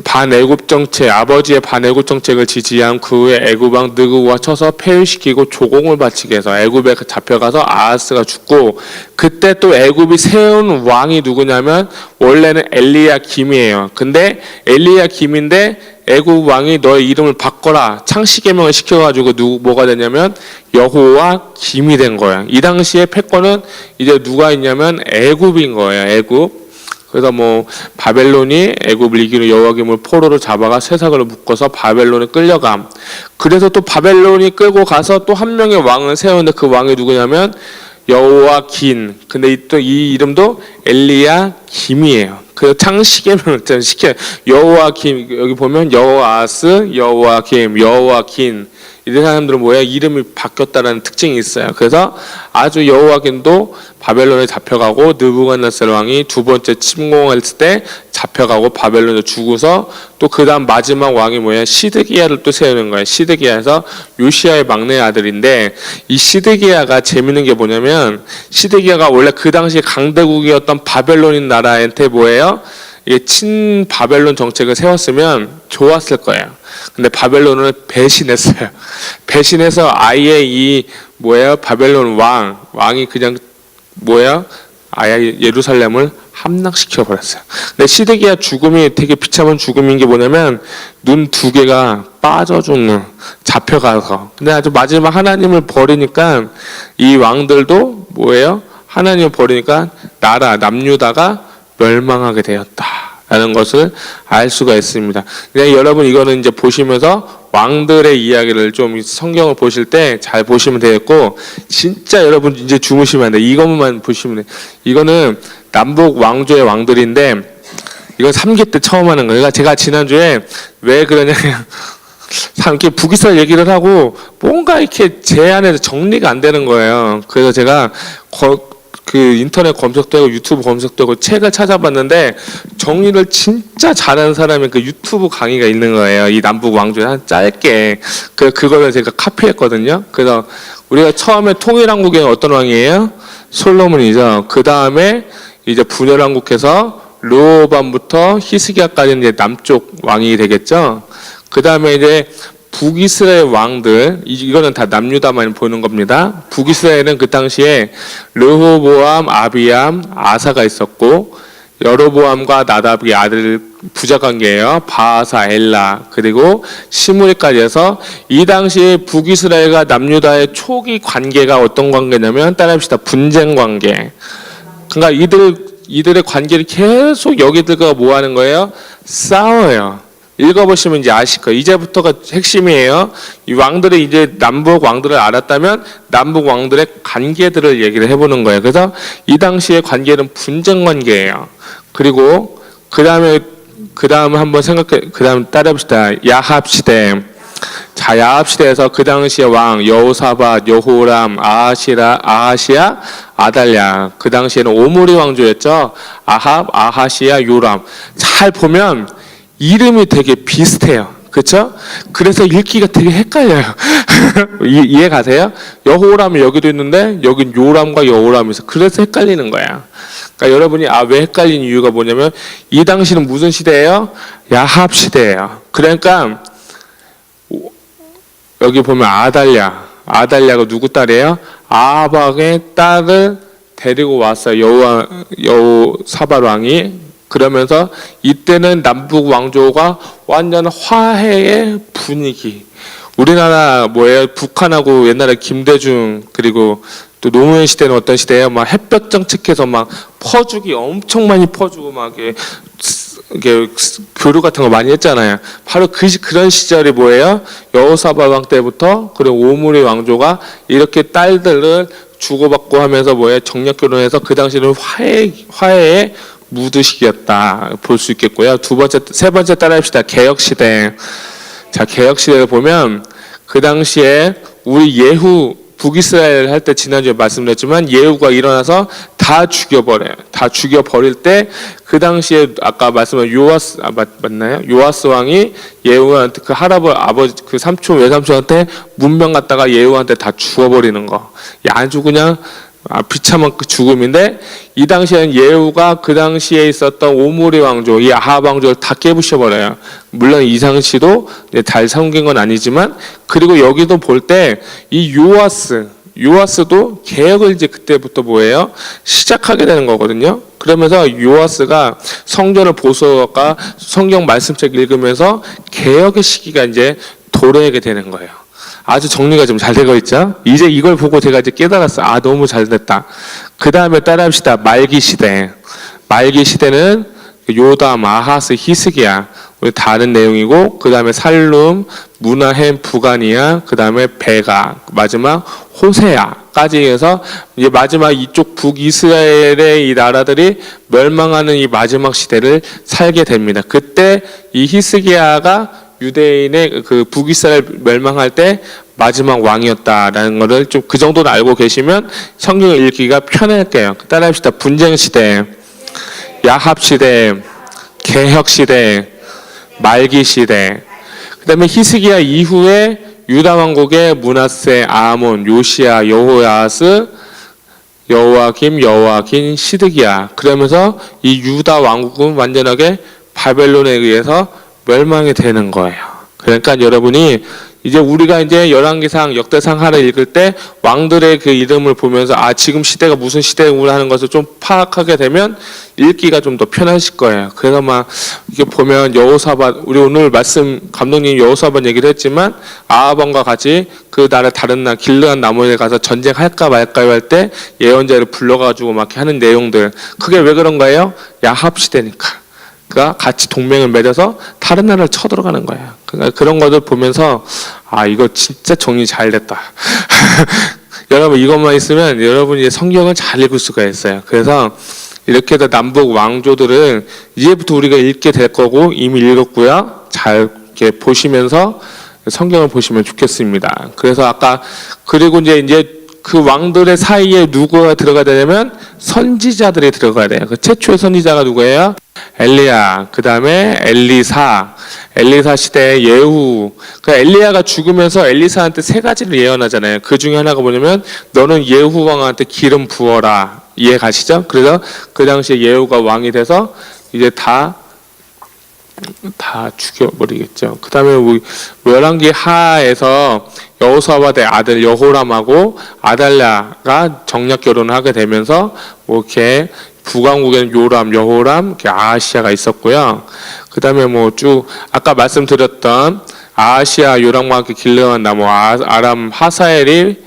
반애굽 정책, 아버지의 반애굽 정책을 지지한 그 후에 애굽 왕 느그우가 쳐서 폐위시키고 조공을 바치게 해서 애굽에 잡혀가서 아하스가 죽고, 그때 또 애굽이 세운 왕이 누구냐면 원래는 엘리야김이에요. 근데 엘리야김인데 애굽 왕이 너의 이름을 바꿔라 창시개명을 시켜가지고 뭐가 되냐면 여호와김이 된 거야. 이 당시에 패권은 이제 누가 있냐면 애굽인 거예요. 애굽. 그래서 뭐 바벨론이 애굽을 이기는 여호와김을 포로로 잡아가 쇠사슬로 묶어서 바벨론에 끌려감. 그래서 또 바벨론이 끌고 가서 또 한 명의 왕을 세우는데 그 왕이 누구냐면 여호와긴. 근데 또 이 이름도 엘리야김이에요. 그 창시개명을 시켜. 여호와김, 여기 보면 여호아스, 여호와김, 여호와긴. 이 사람들은 뭐야? 이름이 바뀌었다는 특징이 있어요. 그래서 아주 여호와긴도 바벨론에 잡혀가고 느부갓네살 왕이 두 번째 침공했을 때 잡혀가고 바벨론에 죽어서 또 그 다음 마지막 왕이 뭐야? 시드기야를 또 세우는 거예요. 시드기야에서 요시야의 막내 아들인데 이 시드기야가 재밌는 게 뭐냐면 시드기야가 원래 그 당시 강대국이었던 바벨론인 나라한테 뭐예요? 이게 친바벨론 정책을 세웠으면 좋았을 거예요. 근데 바벨론은 배신했어요. 배신해서 아예 바벨론 왕이 그냥 아예 예루살렘을 함락시켜 버렸어요. 근데 시드기야 죽음이 되게 비참한 죽음인 게 뭐냐면 눈 두 개가 빠져 죽는, 잡혀가서. 근데 아주 마지막 하나님을 버리니까 이 왕들도 하나님을 버리니까 남유다가 멸망하게 되었다라는 것을 알 수가 있습니다. 그냥 여러분 이거는 이제 보시면서 왕들의 이야기를 좀 성경을 보실 때 잘 보시면 되겠고, 진짜 여러분 이제 주무시면 안 돼. 이것만 보시면 돼. 이거는 남북 왕조의 왕들인데 이건 3기 때 처음 하는 거예요. 제가 지난주에 왜 그러냐면 참 이렇게 북이스라엘 얘기를 하고 뭔가 이렇게 제 안에서 정리가 안 되는 거예요. 그래서 제가 그 인터넷 검색되고 유튜브 검색되고 책을 찾아봤는데 정리를 진짜 잘하는 사람의 그 유튜브 강의가 있는 거예요. 이 남북 왕조에 한 짧게 그거를 제가 카피했거든요. 그래서 우리가 처음에 통일한국에는 어떤 왕이에요? 솔로몬이죠. 그 다음에 이제 분열한국해서 르호보암부터 히스기야까지는 이제 남쪽 왕이 되겠죠. 그 다음에 이제 북이스라엘 왕들, 이거는 다 남유다만 보는 겁니다. 북이스라엘은 그 당시에 르호보암, 아비암, 아사가 있었고 여로보암과 나답의 아들 부자관계예요. 바아사, 엘라, 그리고 시므리까지 해서 이 당시에 북이스라엘과 남유다의 초기 관계가 어떤 관계냐면 따라합시다. 분쟁 관계. 그러니까 이들의 관계를 계속 여기들과 뭐 하는 거예요? 싸워요. 읽어보시면 이제 아실 거예요. 이제부터가 핵심이에요. 이 왕들이 이제 남북 왕들을 알았다면 남북 왕들의 관계들을 얘기를 해보는 거예요. 그래서 이 당시의 관계는 분쟁 관계예요. 그리고 그 다음에 한번 그 다음 따라해봅시다. 야합 시대. 자, 야합 시대에서 그 당시의 왕 여호사밧, 여호람, 아하시야, 아달랴. 그 당시에는 오므리 왕조였죠. 아합, 아하시야, 요람. 잘 보면 이름이 되게 비슷해요. 그렇죠? 그래서 읽기가 되게 헷갈려요. 이해 가세요? 여호람이 여기도 있는데 여긴 요람과 여호람이 있어. 그래서 헷갈리는 거야. 그러니까 여러분이 왜 헷갈리는 이유가 뭐냐면 이 당시는 무슨 시대예요? 야합 시대예요. 그러니까 여기 보면 아달랴가 누구 딸이에요? 아합의 딸을 데리고 왔어요. 여호사밧 왕이. 그러면서 이때는 남북 왕조가 완전 화해의 분위기. 우리나라 뭐예요? 북한하고 옛날에 김대중 그리고 또 노무현 시대는 어떤 시대예요? 막 햇볕 정책해서 막 퍼주기 엄청 많이 퍼주고 막 이게 교류 같은 거 많이 했잖아요. 바로 그런 시절이 뭐예요? 여호사밧 왕 때부터 그리고 오므리 왕조가 이렇게 딸들을 주고받고 하면서 뭐예요? 정략 결혼해서 그 당시는 화해의 무드시기였다 볼 수 있겠고요. 세 번째 따라합시다. 개혁시대. 자, 개혁시대를 보면 그 당시에 우리 예후 북이스라엘 할 때 지난주에 말씀드렸지만 예후가 일어나서 다 죽여버려요. 다 죽여버릴 때 그 당시에 아까 말씀한 요아스 맞나요? 요아스 왕이 예후한테 그 아버지 그 삼촌 외삼촌한테 문명 갖다가 예후한테 다 죽어버리는 거. 아주 그냥 비참한 그 죽음인데 이 당시에는 예후가 그 당시에 있었던 오므리 왕조, 이 아합 왕조를 다 깨부셔버려요. 물론 이상시도 잘 섬긴 건 아니지만 그리고 여기도 볼 때 이 요아스도 개혁을 이제 그때부터 뭐예요? 시작하게 되는 거거든요. 그러면서 요아스가 성전을 보수하다가 성경 말씀책 읽으면서 개혁의 시기가 이제 도래하게 되는 거예요. 아주 정리가 좀 잘 되고 있죠. 이제 이걸 보고 제가 이제 깨달았어요. 너무 잘 됐다. 그 다음에 따라합시다. 말기 시대. 말기 시대는 요담, 아하스, 히스기야. 우리 다른 내용이고 그 다음에 살룸, 무나헴, 부가니아, 그 다음에 베가, 마지막 호세아까지 해서 이제 마지막 이쪽 북이스라엘의 이 나라들이 멸망하는 이 마지막 시대를 살게 됩니다. 그때 이 히스기야가 유대인의 그 북이스라엘 멸망할 때 마지막 왕이었다라는 거를 좀 그 정도는 알고 계시면 성경을 읽기가 편할게요. 따라합시다. 분쟁 시대, 야합 시대, 개혁 시대, 말기 시대. 그다음에 히스기야 이후에 유다 왕국의 므낫세, 아몬, 요시야, 여호야스, 여호와긴, 시드기야. 그러면서 이 유다 왕국은 완전하게 바벨론에 의해서 멸망이 되는 거예요. 그러니까 여러분이 이제 우리가 이제 열왕기상, 역대상 하나 읽을 때 왕들의 그 이름을 보면서 지금 시대가 무슨 시대구나 하는 것을 좀 파악하게 되면 읽기가 좀 더 편하실 거예요. 그래서 막 이게 보면 여호사밧, 우리 오늘 말씀 감독님 여호사밧 얘기를 했지만 아합 왕과 같이 그 나라 다른 나라 길르앗 나무에 가서 전쟁할까 말까요 할 때 예언자를 불러가지고 막 하는 내용들, 그게 왜 그런가요? 야합 시대니까. 같이 동맹을 맺어서 다른 나라를 쳐들어가는 거예요. 그러니까 그런 것을 보면서 이거 진짜 정리 잘 됐다. 여러분 이것만 있으면 여러분이 성경을 잘 읽을 수가 있어요. 그래서 이렇게 해서 남북 왕조들은 이제부터 우리가 읽게 될 거고 이미 읽었고요. 잘 이렇게 보시면서 성경을 보시면 좋겠습니다. 그래서 아까 그리고 이제 그 왕들의 사이에 누구가 들어가야 되냐면 선지자들이 들어가야 돼요. 그 최초의 선지자가 누구예요? 엘리야. 그 다음에 엘리사 시대에 예후. 그 엘리야가 죽으면서 엘리사한테 세 가지를 예언하잖아요. 그 중에 하나가 뭐냐면 너는 예후 왕한테 기름 부어라. 이해 가시죠? 그래서 그 당시에 예후가 왕이 돼서 이제 다 죽여버리겠죠. 그 다음에 열왕기 하에서 여호사밧의 아들 여호람하고 아달랴가 정략 결혼을 하게 되면서 뭐 이렇게 북왕국에는 요람, 여호람, 이렇게 아하시아가 있었고요. 그 다음에 뭐 쭉 아까 말씀드렸던 아하시아 요람과 함께 길르한 나무 아람 하사엘이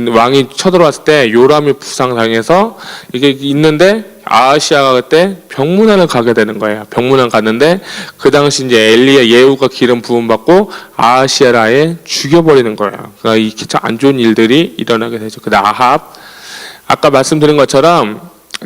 왕이 쳐들어왔을 때 요람이 부상당해서 이게 있는데 아하시아가 그때 병문안을 가게 되는 거예요. 병문안 갔는데 그 당시 이제 엘리야 예후가 기름 부음 받고 아하시아를 아예 죽여버리는 거예요. 그러니까 이렇게 안 좋은 일들이 일어나게 되죠. 그 아합 아까 말씀드린 것처럼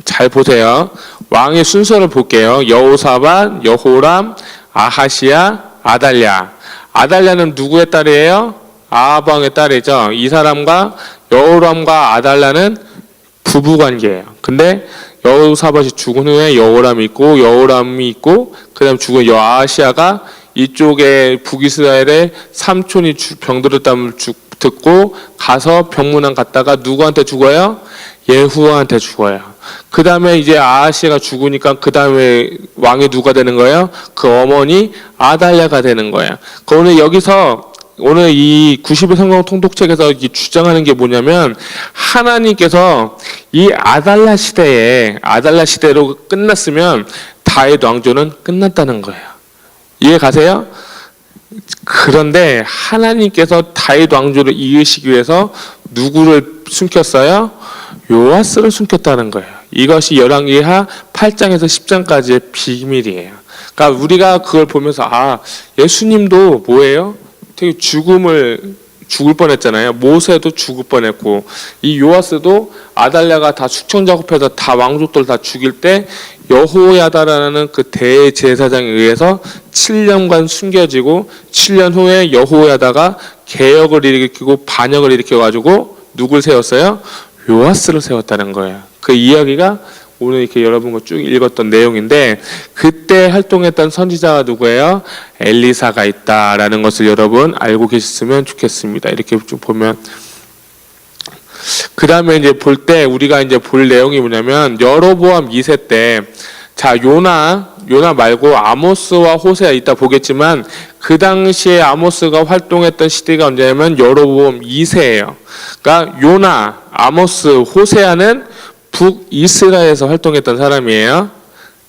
잘 보세요. 왕의 순서를 볼게요. 여호사밧, 여호람, 아하시아, 아달랴. 아달랴는 누구의 딸이에요? 아합 왕의 딸이죠. 이 사람과 여호람과 아달랴는 부부관계예요. 근데 여호사밧이 죽은 후에 여호람이 있고 그다음 죽은 아하시아가 이쪽에 북이스라엘의 삼촌이 병들었다는 듣고 가서 병문안 갔다가 누구한테 죽어요? 예후한테 죽어요. 그 다음에 이제 아하시아가 죽으니까 그 다음에 왕이 누가 되는 거예요? 그 어머니 아달랴가 되는 거예요. 오늘 여기서 오늘 이 90일 성경 통독책에서 주장하는 게 뭐냐면 하나님께서 이 아달랴 시대로 끝났으면 다윗 왕조는 끝났다는 거예요. 이해 가세요? 그런데 하나님께서 다윗 왕조를 이으시기 위해서 누구를 숨겼어요? 요아스를 숨겼다는 거예요. 이것이 열왕기하 8장에서 10장까지의 비밀이에요. 그러니까 우리가 그걸 보면서 예수님도 뭐예요? 되게 죽을 뻔했잖아요. 모세도 죽을 뻔했고 이 요아스도 아달랴가 다 숙청 작업해서 다 왕족들 다 죽일 때 여호야다라는 그 대제사장에 의해서 7년간 숨겨지고 7년 후에 여호야다가 개혁을 일으키고 반역을 일으켜가지고 누굴 세웠어요? 요아스를 세웠다는 거예요. 그 이야기가 오늘 이렇게 여러분과 쭉 읽었던 내용인데 그때 활동했던 선지자가 누구예요? 엘리사가 있다라는 것을 여러분 알고 계셨으면 좋겠습니다. 이렇게 좀 보면 그 다음에 이제 볼 때 우리가 이제 볼 내용이 뭐냐면 여로보암 2세 때 요나 말고 아모스와 호세아 이따 보겠지만 그 당시에 아모스가 활동했던 시대가 언제냐면 여로보암 2세예요. 그러니까 요나, 아모스, 호세아는 북이스라엘에서 활동했던 사람이에요.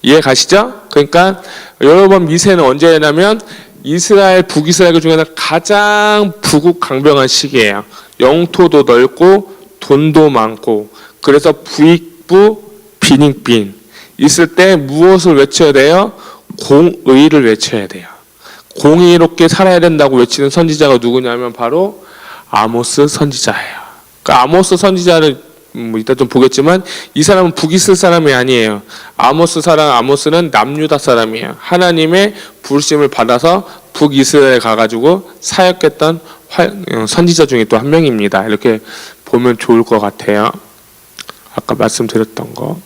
이해 가시죠? 그러니까 여로보암 2세는 언제냐면 이스라엘 북이스라엘 중에는 가장 부국 강병한 시기예요. 영토도 넓고 돈도 많고 그래서 부익부 빈익빈 있을 때 무엇을 외쳐야 돼요? 공의를 외쳐야 돼요. 공의롭게 살아야 된다고 외치는 선지자가 누구냐면 바로 아모스 선지자예요. 그러니까 아모스 선지자를 이따 좀 보겠지만 이 사람은 북이스라엘 사람이 아니에요. 아모스는 남유다 사람이에요. 하나님의 부르심을 받아서 북이스라엘에 가가지고 사역했던 선지자 중에 또 한 명입니다. 이렇게 보면 좋을 것 같아요. 아까 말씀드렸던 거.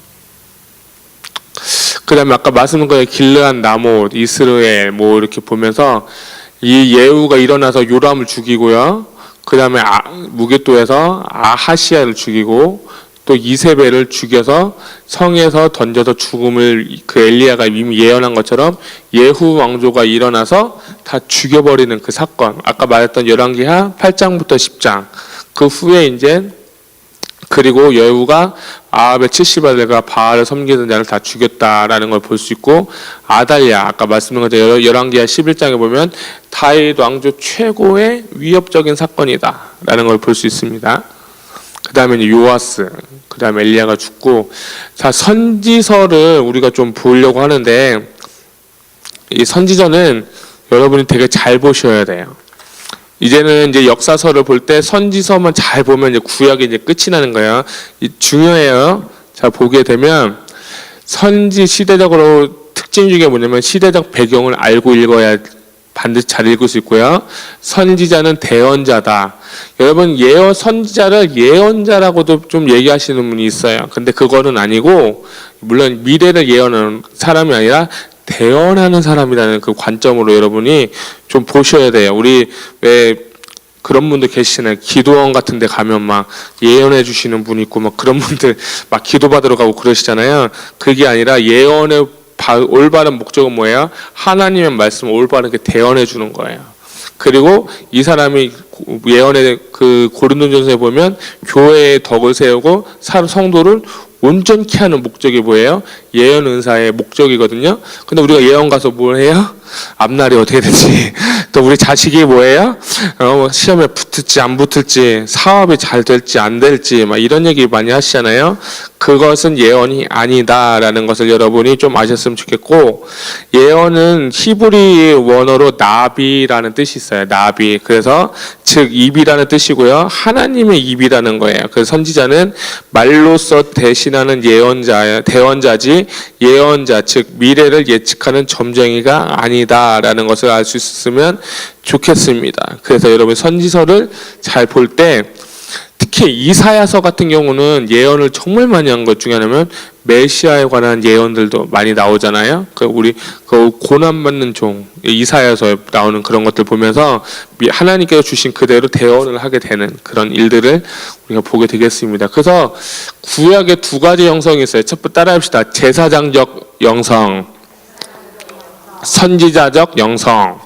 그 다음에 아까 말씀드린 거에 길르한 나못, 이스라엘 뭐 이렇게 보면서 이 예후가 일어나서 요람을 죽이고요. 그 다음에 무게도에서 아하시아를 죽이고 또 이세벨을 죽여서 성에서 던져서 죽음을 그 엘리야가 이미 예언한 것처럼 예후 왕조가 일어나서 다 죽여버리는 그 사건. 아까 말했던 열왕기하 8장부터 10장. 그 후에 이제 그리고 예후가 아합의 70아들과 바알을 섬기던 자를 다 죽였다라는 걸 볼 수 있고 아달랴 아까 말씀드린 것처럼 열왕기하 11장에 보면 다윗 왕조 최고의 위협적인 사건이다라는 걸 볼 수 있습니다. 그 다음에 이제 요아스, 그 다음에 엘리야가 죽고 자 선지서를 우리가 좀 보려고 하는데 이 선지서는 여러분이 되게 잘 보셔야 돼요. 이제는 이제 역사서를 볼 때 선지서만 잘 보면 이제 구약이 이제 끝이 나는 거예요. 중요해요. 자, 보게 되면 선지 시대적으로 특징 중에 뭐냐면 시대적 배경을 알고 읽어야 반드시 잘 읽을 수 있고요. 선지자는 대언자다. 여러분 선지자를 예언자라고도 좀 얘기하시는 분이 있어요. 근데 그거는 아니고 물론 미래를 예언하는 사람이 아니라 대언하는 사람이라는 그 관점으로 여러분이 좀 보셔야 돼요. 우리 왜 그런 분들 계시잖아요. 기도원 같은 데 가면 막 예언해 주시는 분 있고 막 그런 분들 막 기도받으러 가고 그러시잖아요. 그게 아니라 예언의 올바른 목적은 뭐예요? 하나님의 말씀을 올바르게 대언해 주는 거예요. 그리고 이 사람이 예언의 그 고린도전서에 보면 교회의 덕을 세우고 성도를 온전케 하는 목적이 뭐예요? 예언 은사의 목적이거든요. 근데 우리가 예언 가서 뭘 해요? 앞날이 어떻게 될지, 또 우리 자식이 뭐예요? 시험에 붙을지 안 붙을지, 사업이 잘 될지 안 될지, 막 이런 얘기 많이 하시잖아요. 그것은 예언이 아니다라는 것을 여러분이 좀 아셨으면 좋겠고, 예언은 히브리 원어로 나비라는 뜻이 있어요. 나비. 그래서 즉 입이라는 뜻이고요. 하나님의 입이라는 거예요. 그래서 선지자는 말로써 대신하는 대언자지 예언자, 즉 미래를 예측하는 점쟁이가 아니다라는 것을 알 수 있었으면 좋겠습니다. 그래서 여러분 선지서를 잘 볼 때 특히 이사야서 같은 경우는 예언을 정말 많이 한 것 중에 하나는 메시아에 관한 예언들도 많이 나오잖아요. 우리 고난받는 종 이사야서에 나오는 그런 것들 보면서 하나님께서 주신 그대로 대언을 하게 되는 그런 일들을 우리가 보게 되겠습니다. 그래서 구약에 두 가지 영성이 있어요. 첫 번째 따라합시다. 제사장적 영성, 선지자적 영성.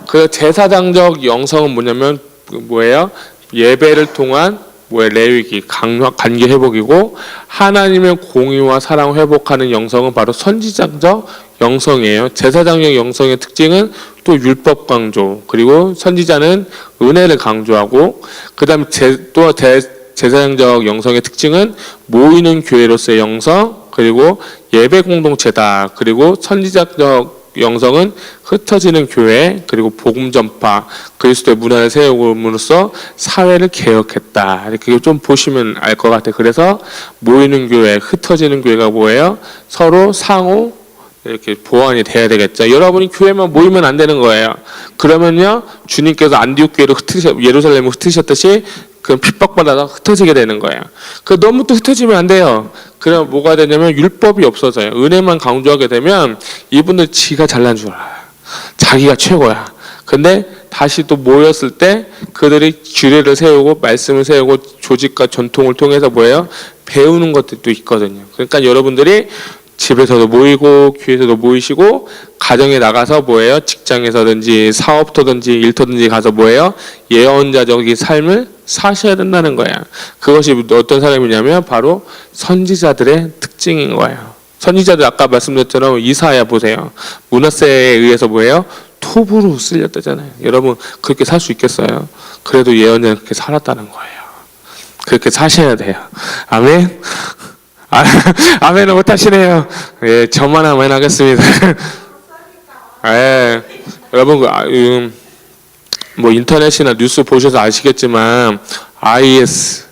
그 제사장적 영성은 뭐냐면 뭐예요? 예배를 통한 레위기, 관계 회복이고, 하나님의 공의와 사랑 회복하는 영성은 바로 선지자적 영성이에요. 제사장적 영성의 특징은 또 율법 강조, 그리고 선지자는 은혜를 강조하고, 그 다음에 제사장적 영성의 특징은 모이는 교회로서의 영성, 그리고 예배 공동체다. 그리고 선지자적 영성은 흩어지는 교회, 그리고 복음 전파, 그리스도의 문화를 세움으로써 사회를 개혁했다. 이렇게 좀 보시면 알 것 같아요. 그래서 모이는 교회, 흩어지는 교회가 뭐예요? 서로 상호 이렇게 보완이 돼야 되겠죠. 여러분이 교회만 모이면 안 되는 거예요. 그러면요, 주님께서 안디옥 교회로 예루살렘을 흩으셨듯이 그 핍박받아서 흩어지게 되는 거예요. 너무 또 흩어지면 안 돼요. 그러면 뭐가 되냐면 율법이 없어져요. 은혜만 강조하게 되면 이분들 지가 잘난 줄 알아요. 자기가 최고야. 근데 다시 또 모였을 때 그들이 규례를 세우고 말씀을 세우고 조직과 전통을 통해서 뭐예요? 배우는 것들도 있거든요. 그러니까 여러분들이 집에서도 모이고 교회에서도 모이시고 가정에 나가서 뭐예요? 직장에서든지 사업터든지 일터든지 가서 뭐예요? 예언자적인 삶을 사셔야 된다는 거예요. 그것이 어떤 사람이냐면 바로 선지자들의 특징인 거예요. 선지자들 아까 말씀드렸처럼 이사야 보세요. 므낫세에 의해서 뭐예요? 톱으로 쓸렸다잖아요. 여러분 그렇게 살 수 있겠어요? 그래도 예언자는 그렇게 살았다는 거예요. 그렇게 사셔야 돼요. 아멘. 아멘을 못하시네요. 예, 저만 아멘 하겠습니다. 예, 여러분 뭐 인터넷이나 뉴스 보셔서 아시겠지만 IS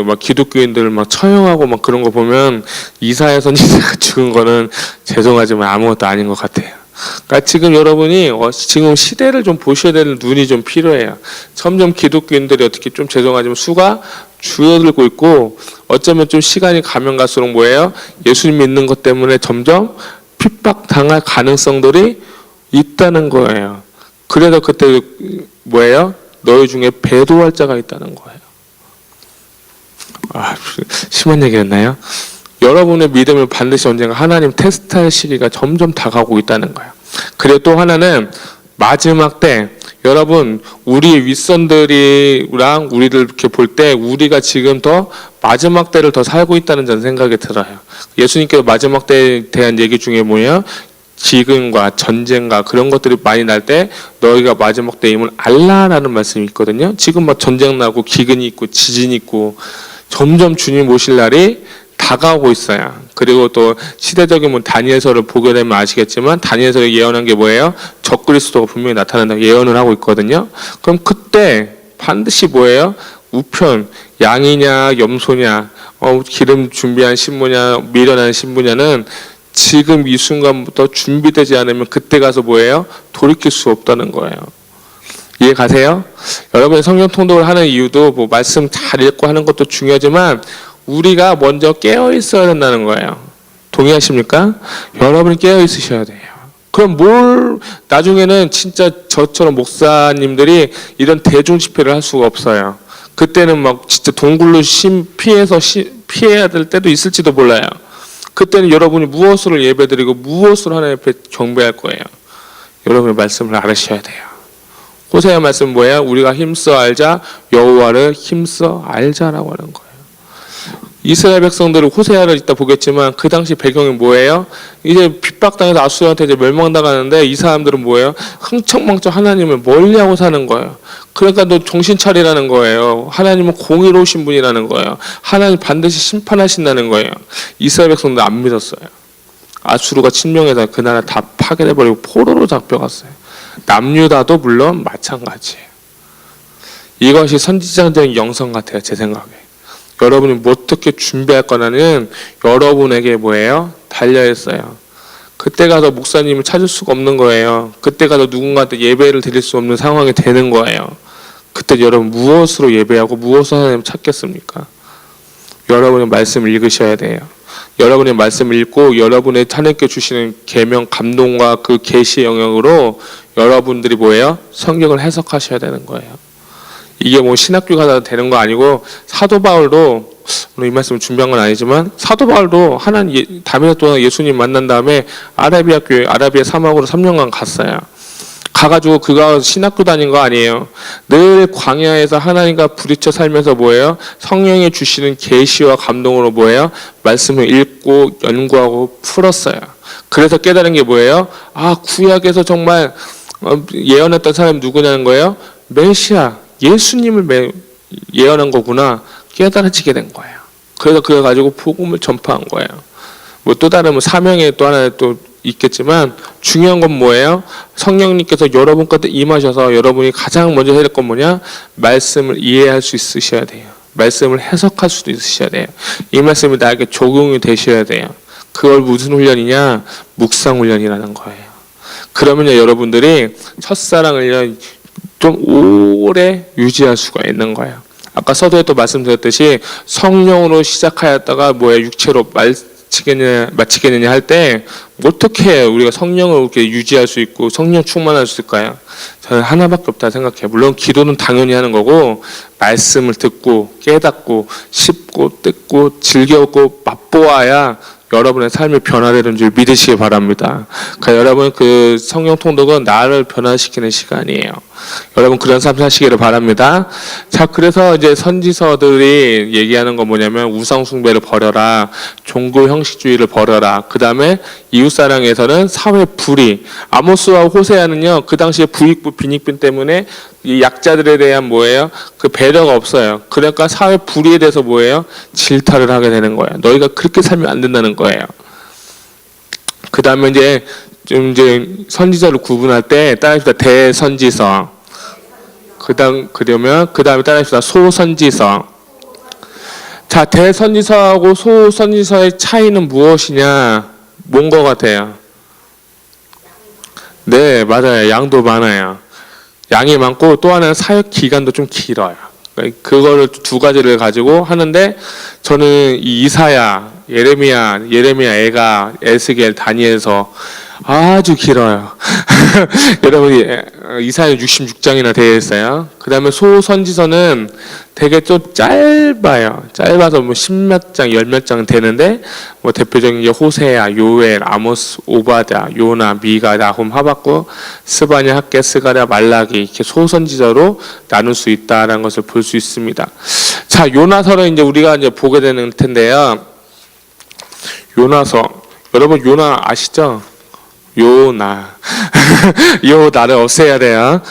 막 기독교인들 막 처형하고 막 그런 거 보면 이사야 선지자가 죽은 거는 죄송하지만 아무것도 아닌 것 같아요. 그러니까 지금 여러분이 지금 시대를 좀 보셔야 되는 눈이 좀 필요해요. 점점 기독교인들이 어떻게 좀 죄송하지만 수가 줄어들고 있고, 어쩌면 좀 시간이 가면 갈수록 뭐예요? 예수님 믿는 것 때문에 점점 핍박당할 가능성들이 있다는 거예요. 그래서 그때 뭐예요? 너희 중에 배도할 자가 있다는 거예요. 심한 얘기였나요? 여러분의 믿음을 반드시 언젠가 하나님 테스트할 시기가 점점 다가오고 있다는 거예요. 그리고 또 하나는 마지막 때 여러분 우리 윗선들이랑 우리를 이렇게 볼 때 우리가 지금 더 마지막 때를 더 살고 있다는 저는 생각이 들어요. 예수님께서 마지막 때에 대한 얘기 중에 뭐예요? 지금과 전쟁과 그런 것들이 많이 날 때 너희가 마지막 때임을 알라라는 말씀이 있거든요. 지금 막 전쟁 나고 기근이 있고 지진이 있고 점점 주님 오실 날이 다가오고 있어요. 그리고 또 시대적인 다니엘서를 보게 되면 아시겠지만 다니엘서에 예언한 게 뭐예요? 적그리스도가 분명히 나타난다고 예언을 하고 있거든요. 그럼 그때 반드시 뭐예요? 우편, 양이냐 염소냐, 기름 준비한 신부냐 미련한 신부냐는 지금 이 순간부터 준비되지 않으면 그때 가서 뭐예요? 돌이킬 수 없다는 거예요. 이해 가세요? 여러분이 성경 통독을 하는 이유도 뭐 말씀 잘 읽고 하는 것도 중요하지만 우리가 먼저 깨어 있어야 된다는 거예요. 동의하십니까? 여러분이 깨어 있으셔야 돼요. 그럼 나중에는 진짜 저처럼 목사님들이 이런 대중 집회를 할 수가 없어요. 그때는 막 진짜 동굴로 피해야 될 때도 있을지도 몰라요. 그때는 여러분이 무엇으로 예배드리고 무엇으로 하나님 앞에 경배할 거예요. 여러분의 말씀을 알으셔야 돼요. 호세아 말씀은 뭐예요? 우리가 힘써 알자, 여호와를 힘써 알자라고 하는 거예요. 이스라엘 백성들은 호세아를 이따 보겠지만 그 당시 배경이 뭐예요? 이제 핍박당해서 아수르한테 이제 멸망당하는데 이 사람들은 뭐예요? 흥청망청 하나님을 멀리하고 사는 거예요. 그러니까 너 정신 차리라는 거예요. 하나님은 공의로우신 분이라는 거예요. 하나님 반드시 심판하신다는 거예요. 이스라엘 백성들 안 믿었어요. 아수르가 침명해서 그 나라 다 파괴돼버리고 포로로 잡혀갔어요. 남유다도 물론 마찬가지예요. 이것이 선지자적인 영성 같아요. 제 생각에. 여러분이 어떻게 준비할 거냐는 여러분에게 뭐예요? 달려있어요. 그때 가서 목사님을 찾을 수가 없는 거예요. 그때 가서 누군가한테 예배를 드릴 수 없는 상황이 되는 거예요. 그때 여러분 무엇으로 예배하고 무엇으로 하나님을 찾겠습니까? 여러분의 말씀을 읽으셔야 돼요. 여러분의 말씀을 읽고 여러분의 하나님께 주시는 계명 감동과 그 계시의 영역으로 여러분들이 뭐예요? 성경을 해석하셔야 되는 거예요. 이게 뭐 신학교가 되는 거 아니고 사도 바울도 오늘 이 말씀을 준비한 건 아니지만 사도 바울도 다메섹 동안 예수님 만난 다음에 아라비아 사막으로 3년간 갔어요. 가가지고 그가 신학교 다닌 거 아니에요. 늘 광야에서 하나님과 부딪혀 살면서 뭐예요? 성령이 주시는 계시와 감동으로 뭐예요? 말씀을 읽고 연구하고 풀었어요. 그래서 깨달은 게 뭐예요? 아, 구약에서 정말 예언했던 사람이 누구냐는 거예요? 메시아, 예수님을 예언한 거구나 깨달아지게 된 거예요. 그래서 그걸 가지고 복음을 전파한 거예요. 뭐 또 다른 사명에 또 하나 또 있겠지만 중요한 건 뭐예요? 성령님께서 여러분 곁에 임하셔서 여러분이 가장 먼저 해야 될 건 뭐냐? 말씀을 이해할 수 있으셔야 돼요. 말씀을 해석할 수도 있으셔야 돼요. 이 말씀이 나에게 적용이 되셔야 돼요. 그걸 무슨 훈련이냐? 묵상 훈련이라는 거예요. 그러면요 여러분들이 첫사랑을 좀 오래 유지할 수가 있는 거예요. 아까 서두에도 말씀드렸듯이 성령으로 시작하였다가 육체로 마치겠느냐 할 때 어떻게 우리가 성령을 이렇게 유지할 수 있고 성령 충만할 수 있을까요? 저는 하나밖에 없다 생각해요. 물론 기도는 당연히 하는 거고 말씀을 듣고 깨닫고 씹고 뜯고 즐겨고 맛보아야 여러분의 삶이 변화되는 줄 믿으시기 바랍니다. 그러니까 여러분 그 성령 통독은 나를 변화시키는 시간이에요. 여러분 그런 삶 사시기를 바랍니다. 자, 그래서 이제 선지서들이 얘기하는 건 뭐냐면 우상 숭배를 버려라, 종교 형식주의를 버려라. 그 다음에 이웃사랑에서는 사회 불의. 아모스와 호세아는요 그 당시에 부익부 빈익빈 때문에 이 약자들에 대한 뭐예요? 그 배려가 없어요. 그러니까 사회 불의에 대해서 뭐예요? 질타를 하게 되는 거예요. 너희가 그렇게 살면 안 된다는 거예요. 그 다음에 이제 선지자를 구분할 때 따라합시다. 대선지서. 그 다음에 따라합시다. 소선지서. 자, 대선지서하고 소선지서의 차이는 무엇이냐? 뭔 것 같아요? 네, 맞아요. 양도 많아요. 양이 많고 또 하나는 사역 기간도 좀 길어요. 그거를 두 가지를 가지고 하는데 저는 이 이사야, 예레미야, 에가, 에스겔, 다니엘서 아주 길어요. 여러분이 이사야 66장이나 되어 있어요. 그 다음에 소선지서는 되게 좀 짧아요. 짧아서 뭐 10몇 장, 10몇 장 되는데 뭐 대표적인 게 호세야, 요엘, 아모스, 오바댜, 요나, 미가, 나훔, 하박국, 스바냐, 학개, 스가랴, 말라기 이렇게 소선지서로 나눌 수 있다라는 것을 볼 수 있습니다. 자, 요나서는 이제 우리가 이제 보게 되는 텐데요. 요나서 여러분 요나 아시죠? 요나 요나를 없애야 돼요.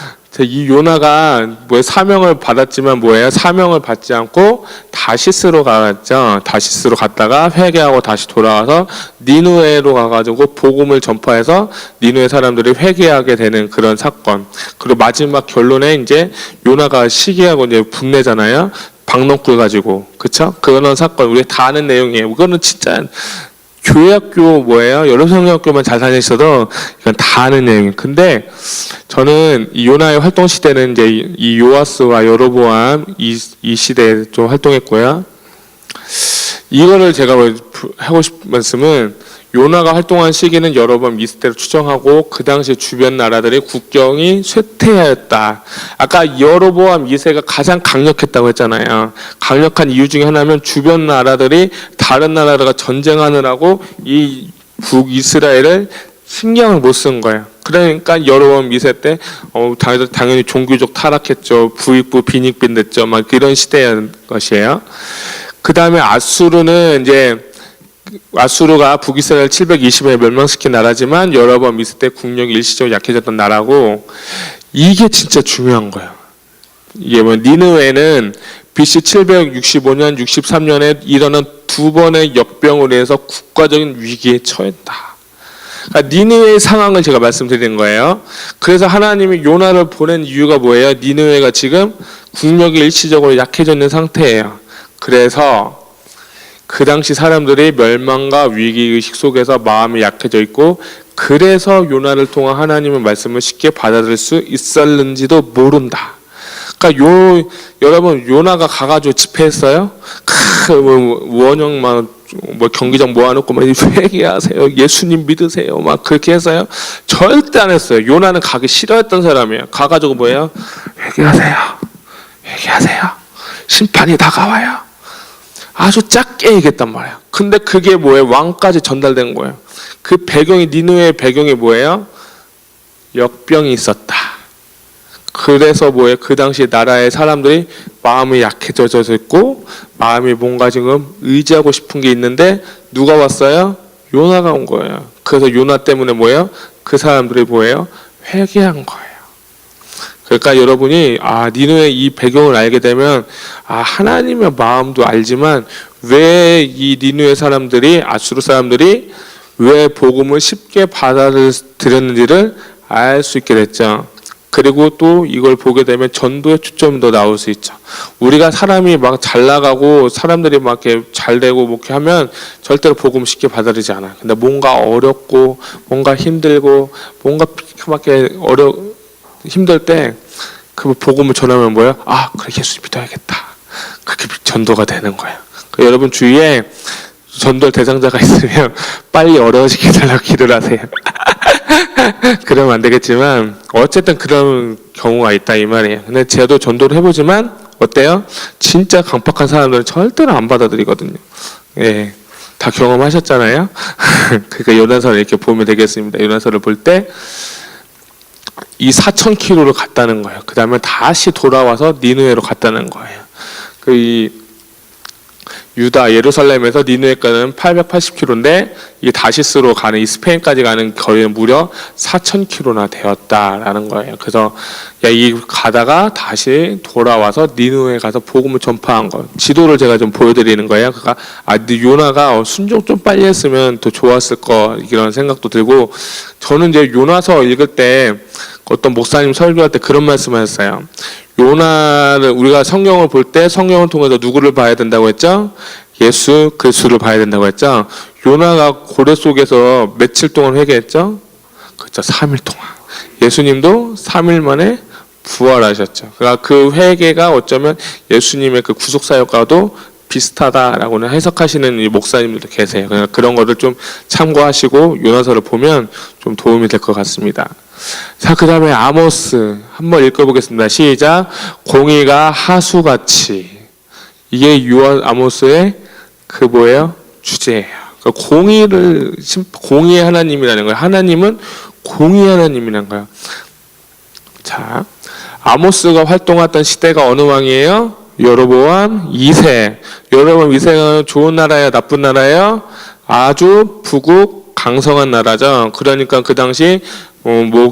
이 요나가 사명을 받았지만 사명을 받지 않고 다시스로 갔죠. 다시스로 갔다가 회개하고 다시 돌아와서 니누에로 가가지고 복음을 전파해서 니누에 사람들이 회개하게 되는 그런 사건. 그리고 마지막 결론에 이제 요나가 시기하고 이제 분내잖아요. 박넝쿨 가지고, 그쵸? 그런 사건 우리 다 아는 내용이에요. 그거는 진짜 교회학교 뭐예요? 여러 성경학교만 잘 다녔어도 이건 다 아는 내용이에요. 근데 저는 이 요나의 활동 시대는 이제 이 요아스와 여로보암 이 시대에 좀 활동했고요. 이거를 제가 하고 싶은 말씀은 요나가 활동한 시기는 여로보암 2세대로 추정하고 그 당시 주변 나라들의 국경이 쇠퇴하였다. 아까 여로보암 2세가 가장 강력했다고 했잖아요. 강력한 이유 중에 하나는 주변 나라들이 다른 나라들과 전쟁하느라고 이 북이스라엘을 신경을 못 쓴 거예요. 그러니까 여로보암 2세 때 당연히 종교적 타락했죠. 부익부 빈익빈 됐죠. 막 이런 시대인 것이에요. 그 다음에 아수르가 북이스라엘 720에 멸망시킨 나라지만 여로보암 2세 때 국력이 일시적으로 약해졌던 나라고, 이게 진짜 중요한 거예요. 이게 니느웨는 BC 765년, 63년에 일어난 두 번의 역병으로 해서 국가적인 위기에 처했다. 그러니까 니느웨의 상황을 제가 말씀드린 거예요. 그래서 하나님이 요나를 보낸 이유가 뭐예요? 니느웨가 지금 국력이 일시적으로 약해져 있는 상태예요. 그래서 그 당시 사람들이 멸망과 위기의식 속에서 마음이 약해져 있고, 그래서 요나를 통한 하나님의 말씀을 쉽게 받아들일 수 있었는지도 모른다. 그러니까 여러분 요나가 가가지고 집회했어요? 원형 경기장 모아놓고 막 회개하세요, 예수님 믿으세요, 막 그렇게 했어요? 절대 안 했어요. 요나는 가기 싫어했던 사람이에요. 가가지고 뭐예요? 회개하세요, 심판이 다가와요. 아주 작게 얘기했단 말이에요. 근데 그게 뭐예요? 왕까지 전달된 거예요. 그 배경이, 니느웨의 배경이 뭐예요? 역병이 있었다. 그래서 뭐예요? 그 당시 나라의 사람들이 마음이 약해져져 있고, 마음이 뭔가 지금 의지하고 싶은 게 있는데, 누가 왔어요? 요나가 온 거예요. 그래서 요나 때문에 뭐예요? 그 사람들이 뭐예요? 회개한 거예요. 그러니까 여러분이 니느웨의 이 배경을 알게 되면 하나님의 마음도 알지만 왜 이 니느웨 사람들이, 아수르 사람들이 왜 복음을 쉽게 받아들였는지를 알 수 있게 됐죠. 그리고 또 이걸 보게 되면 전도의 초점이 더 나올 수 있죠. 우리가 사람이 막 잘 나가고 사람들이 막 이렇게 잘 되고 뭐 이렇게 하면 절대로 복음 쉽게 받아들이지 않아요. 근데 뭔가 어렵고 뭔가 힘들고 뭔가 막 힘들 때 그 복음을 전하면 뭐예요? 그래, 예수 믿어야겠다. 그렇게 전도가 되는 거예요. 그러니까 여러분 주위에 전도 대상자가 있으면 빨리 어려워지게 해달라고 기도를 하세요. 그러면 안 되겠지만 어쨌든 그런 경우가 있다 이 말이에요. 근데 저도 전도를 해보지만 어때요? 진짜 강팍한 사람들은 절대로 안 받아들이거든요. 예, 다 경험하셨잖아요. 그러니까 요나서를 이렇게 보면 되겠습니다. 요나서를 볼 때 이 4,000km를 갔다는 거예요. 그 다음에 다시 돌아와서 니느웨로 갔다는 거예요. 이 유다 예루살렘에서 니느웨까지는 880km인데 이 다시스로 가는, 이 스페인까지 가는 거리는 무려 4,000km나 되었다라는 거예요. 그래서 이 가다가 다시 돌아와서 니느웨에 가서 복음을 전파한 거. 지도를 제가 좀 보여드리는 거예요. 그러니까 요나가 순종 좀 빨리 했으면 더 좋았을 거, 이런 생각도 들고, 저는 이제 요나서 읽을 때 어떤 목사님 설교할 때 그런 말씀을 했어요. 요나를, 우리가 성경을 볼 때 성경을 통해서 누구를 봐야 된다고 했죠? 예수 그리스도를 봐야 된다고 했죠? 요나가 고래 속에서 며칠 동안 회개했죠? 그렇죠, 3일 동안. 예수님도 3일 만에 부활하셨죠. 그러니까 그 회개가 어쩌면 예수님의 그 구속사역과도 비슷하다라고는 해석하시는 이 목사님들도 계세요. 그러니까 그런 거를 좀 참고하시고 요나서를 보면 좀 도움이 될 것 같습니다. 자, 그 다음에 아모스 한번 읽어보겠습니다. 시작. 공의가 하수같이. 이게 아모스의 그 뭐예요? 주제예요. 그러니까 공의의 하나님이라는 거예요. 하나님은 공의 하나님이라는 거예요. 자, 아모스가 활동했던 시대가 어느 왕이에요? 여로보암 2세. 여로보암 2세가 좋은 나라예요? 나쁜 나라예요? 아주 부국 강성한 나라죠. 그러니까 그 당시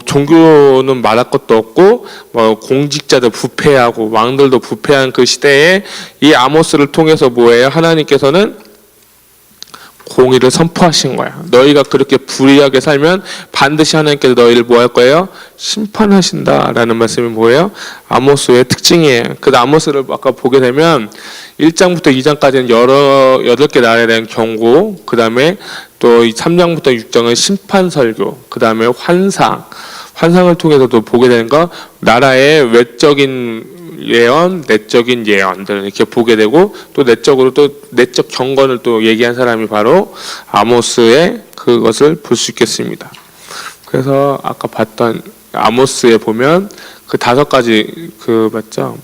종교는 말할 것도 없고 공직자들 부패하고 왕들도 부패한 그 시대에 이 아모스를 통해서 뭐예요? 하나님께서는 공의를 선포하신 거야. 너희가 그렇게 불의하게 살면 반드시 하나님께서 너희를 뭐 할 거예요? 심판하신다라는 말씀이 뭐예요? 아모스의 특징이에요. 그 아모스를 아까 보게 되면 1장부터 2장까지는 8개 나라에 대한 경고, 그 다음에 또 3장부터 6장은 심판 설교, 그 다음에 환상을 통해서도 보게 되는 거, 나라의 외적인 예언, 내적인 예언들 이렇게 보게 되고, 또 내적으로 또 내적 경건을 또 얘기한 사람이 바로 아모스의 그것을 볼 수 있겠습니다. 그래서 아까 봤던 아모스에 보면 그 5가지 맞죠?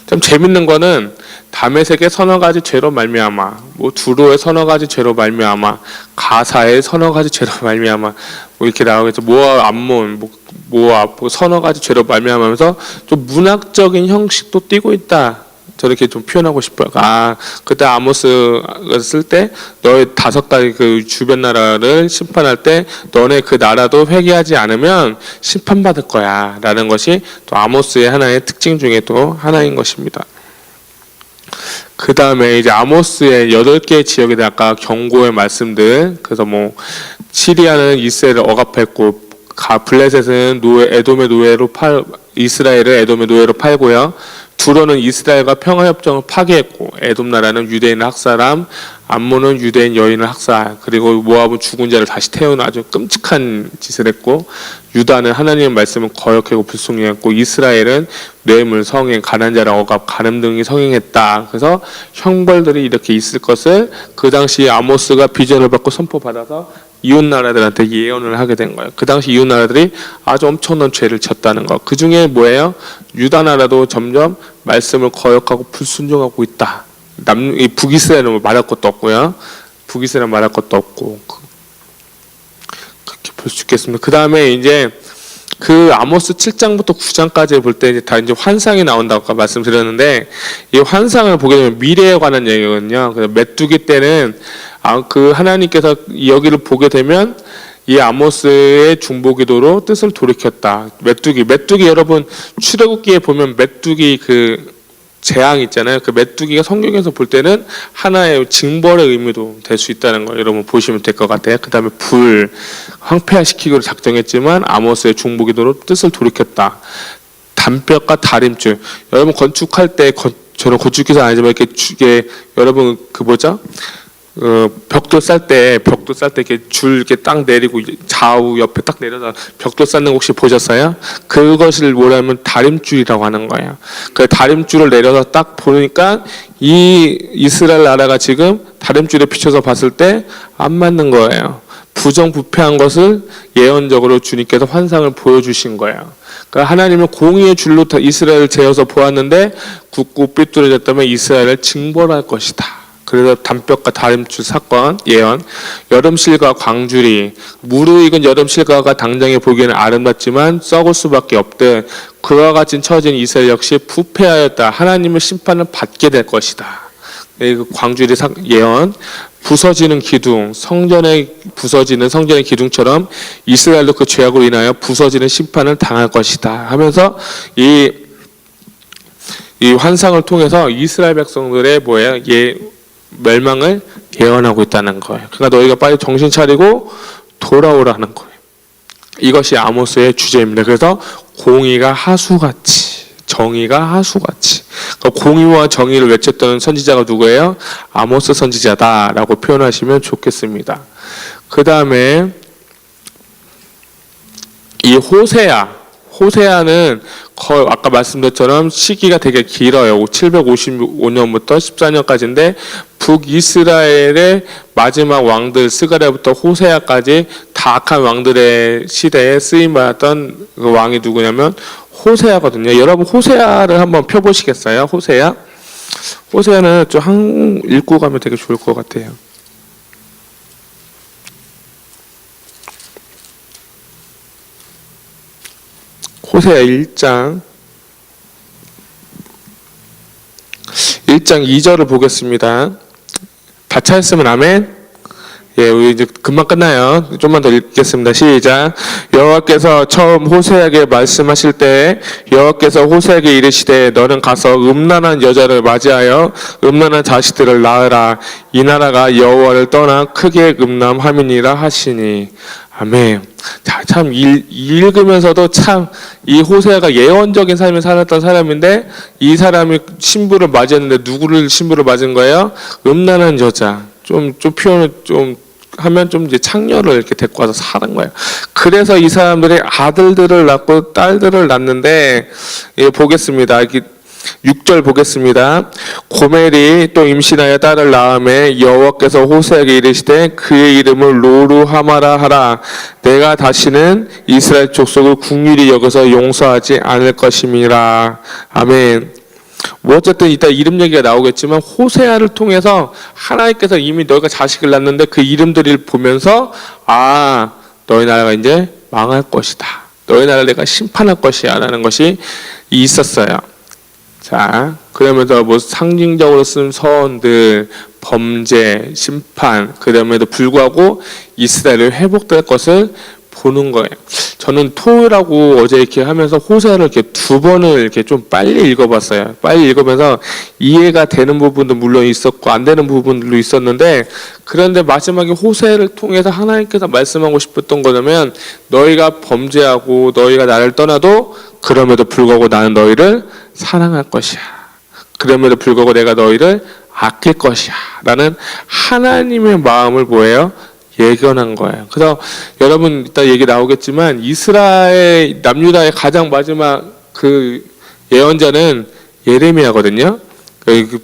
좀 재밌는 거는 다메섹의 서너 가지 죄로 말미암아, 뭐 두로의 서너 가지 죄로 말미암아, 가사의 서너 가지 죄로 말미암아, 뭐 이렇게 나오겠죠. 모압, 암몬, 모압, 서너 가지 죄로 말미암으면서 좀 문학적인 형식도 띠고 있다. 저렇게 좀 표현하고 싶어요. 그때 아모스가 쓸 때 너의 5가지 그 주변 나라를 심판할 때 너네 그 나라도 회개하지 않으면 심판받을 거야 라는 것이 또 아모스의 하나의 특징 중에 또 하나인 것입니다. 그 다음에 이제 아모스의 8개의 지역에 대한 아까 경고의 말씀들, 그래서 뭐 시리아는 이스라엘을 억압했고, 블레셋은 에돔의 노예로 이스라엘을 에돔의 노예로 팔고요. 두로는 이스라엘과 평화협정을 파기했고, 에돔 나라는 유대인을 학살함, 암몬은 유대인 여인을 학살, 그리고 모압은 죽은 자를 다시 태우는 아주 끔찍한 짓을 했고, 유다는 하나님의 말씀을 거역하고 불순종했고, 이스라엘은 뇌물, 성행, 가난한 자를 억압, 간음 등이 성행했다. 그래서 형벌들이 이렇게 있을 것을 그 당시 아모스가 비전을 받고 선포받아서 이웃 나라들한테 예언을 하게 된 거예요. 그 당시 이웃 나라들이 아주 엄청난 죄를 졌다는 거. 그 중에 뭐예요? 유다 나라도 점점 말씀을 거역하고 불순종하고 있다. 북이스라엘은 말할 것도 없고요. 북이스라엘은 말할 것도 없고, 그렇게 볼 수 있겠습니다. 그 다음에 이제 그 아모스 7장부터 9장까지 볼 때 다 이제 환상이 나온다고 아까 말씀드렸는데, 이 환상을 보게 되면 미래에 관한 얘기거든요. 그래서 메뚜기 때는 그 하나님께서 여기를 보게 되면 이 아모스의 중보기도로 뜻을 돌이켰다. 메뚜기 여러분 출애굽기에 보면 메뚜기 그 재앙 있잖아요. 그 메뚜기가 성경에서 볼 때는 하나의 징벌의 의미도 될 수 있다는 거 여러분 보시면 될 것 같아요. 그 다음에 불 황폐화시키기로 작정했지만 아모스의 중보기도로 뜻을 돌이켰다. 담벼과 다림줄, 여러분 건축할 때 저는 건축기사 아니지만 이렇게 여러분 벽돌 쌀 때 이렇게 줄 이렇게 딱 내리고 좌우 옆에 딱 내려서 벽돌 쌓는 거 혹시 보셨어요? 그것을 뭐라면 다림줄이라고 하는 거예요. 그 다림줄을 내려서 딱 보니까 이 이스라엘 나라가 지금 다림줄에 비춰서 봤을 때 안 맞는 거예요. 부정부패한 것을 예언적으로 주님께서 환상을 보여주신 거예요. 그러니까 하나님은 공의의 줄로 이스라엘을 재어서 보았는데 굳고 삐뚤어졌다면 이스라엘을 징벌할 것이다. 그래서 담벼과 다림줄 사건 예언, 여름실과 광주리, 무르익은 여름실과가 당장에 보기에는 아름답지만 썩을 수밖에 없듯 그와 같이 처진 이스라엘 역시 부패하였다. 하나님의 심판을 받게 될 것이다. 그 광주리 예언, 부서지는 기둥, 부서지는 성전의 기둥처럼 이스라엘도 그 죄악으로 인하여 부서지는 심판을 당할 것이다 하면서 이 환상을 통해서 이스라엘 백성들의 멸망을 예언하고 있다는 거예요. 그러니까 너희가 빨리 정신 차리고 돌아오라는 거예요. 이것이 아모스의 주제입니다. 그래서 공의가 하수같이, 정의가 하수같이. 그러니까 공의와 정의를 외쳤던 선지자가 누구예요? 아모스 선지자다라고 표현하시면 좋겠습니다. 그 다음에 이 호세아는 아까 말씀드렸처럼 시기가 되게 길어요. 755년부터 14년까지인데 북이스라엘의 마지막 왕들 스가랴부터 호세아까지 다 악한 왕들의 시대에 쓰임받았던 그 왕이 누구냐면 호세아거든요. 여러분 호세아를 한번 펴보시겠어요? 호세아는 좀 읽고 가면 되게 좋을 것 같아요. 호세아 1장 2절을 보겠습니다. 다 찾았으면 아멘. 예, 우리 이제 금방 끝나요. 좀만 더 읽겠습니다. 시작. 여호와께서 처음 호세에게 말씀하실 때 여호와께서 호세에게 이르시되 너는 가서 음란한 여자를 맞이하여 음란한 자식들을 낳으라. 이 나라가 여호와를 떠나 크게 음란함이니라 하시니. 아멘. 자, 참 읽으면서도 참 이 호세아가 예언적인 삶을 살았던 사람인데 이 사람이 신부를 맞았는데 누구를 신부를 맞은 거예요? 음란한 여자. 좀 표현을 좀 하면 좀 이제 창녀를 이렇게 데리고 와서 사는 거예요. 그래서 이 사람들이 아들들을 낳고 딸들을 낳는데, 예, 보겠습니다. 6절 보겠습니다. 고멜이 또 임신하여 딸을 낳음에 여호와께서 호세에게 이르시되 그의 이름을 로루하마라 하라. 내가 다시는 이스라엘 족속을 국률이 여겨서 용서하지 않을 것임이라. 아멘. 뭐 어쨌든 이따 이름 얘기가 나오겠지만 호세아를 통해서 하나님께서 이미 너희가 자식을 낳는데 그 이름들을 보면서 너희 나라가 이제 망할 것이다. 너희 나라를 내가 심판할 것이야 라는 것이 있었어요. 자, 그러면서 뭐 상징적으로 쓴 서원들, 범죄, 심판, 그럼에도 불구하고 이스라엘이 회복될 것을 보는 거예요. 저는 토요일하고 어제 이렇게 하면서 호세아를 이렇게 2번을 이렇게 좀 빨리 읽어봤어요. 빨리 읽으면서 이해가 되는 부분도 물론 있었고 안 되는 부분들도 있었는데, 그런데 마지막에 호세아를 통해서 하나님께서 말씀하고 싶었던 거냐면 너희가 범죄하고 너희가 나를 떠나도 그럼에도 불구하고 나는 너희를 사랑할 것이야. 그럼에도 불구하고 내가 너희를 아낄 것이야 라는 하나님의 마음을 뭐예요? 예견한 거예요. 그래서 여러분 이따 얘기 나오겠지만 이스라엘 남유다의 가장 마지막 그 예언자는 예레미야거든요.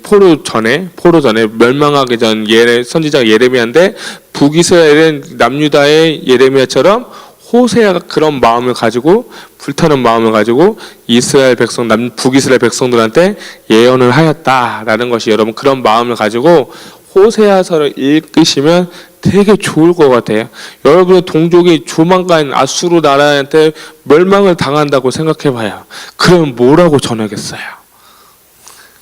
포로 전에 멸망하기 전 선지자가 예레미야인데, 북이스라엘은 남유다의 예레미야처럼 호세아가 그런 마음을 가지고, 불타는 마음을 가지고 이스라엘 백성, 북이스라엘 백성들한테 예언을 하였다라는 것이, 여러분 그런 마음을 가지고 호세아서를 읽으시면 되게 좋을 것 같아요. 여러분의 동족이 조만간 아수르 나라한테 멸망을 당한다고 생각해봐요. 그럼 뭐라고 전하겠어요?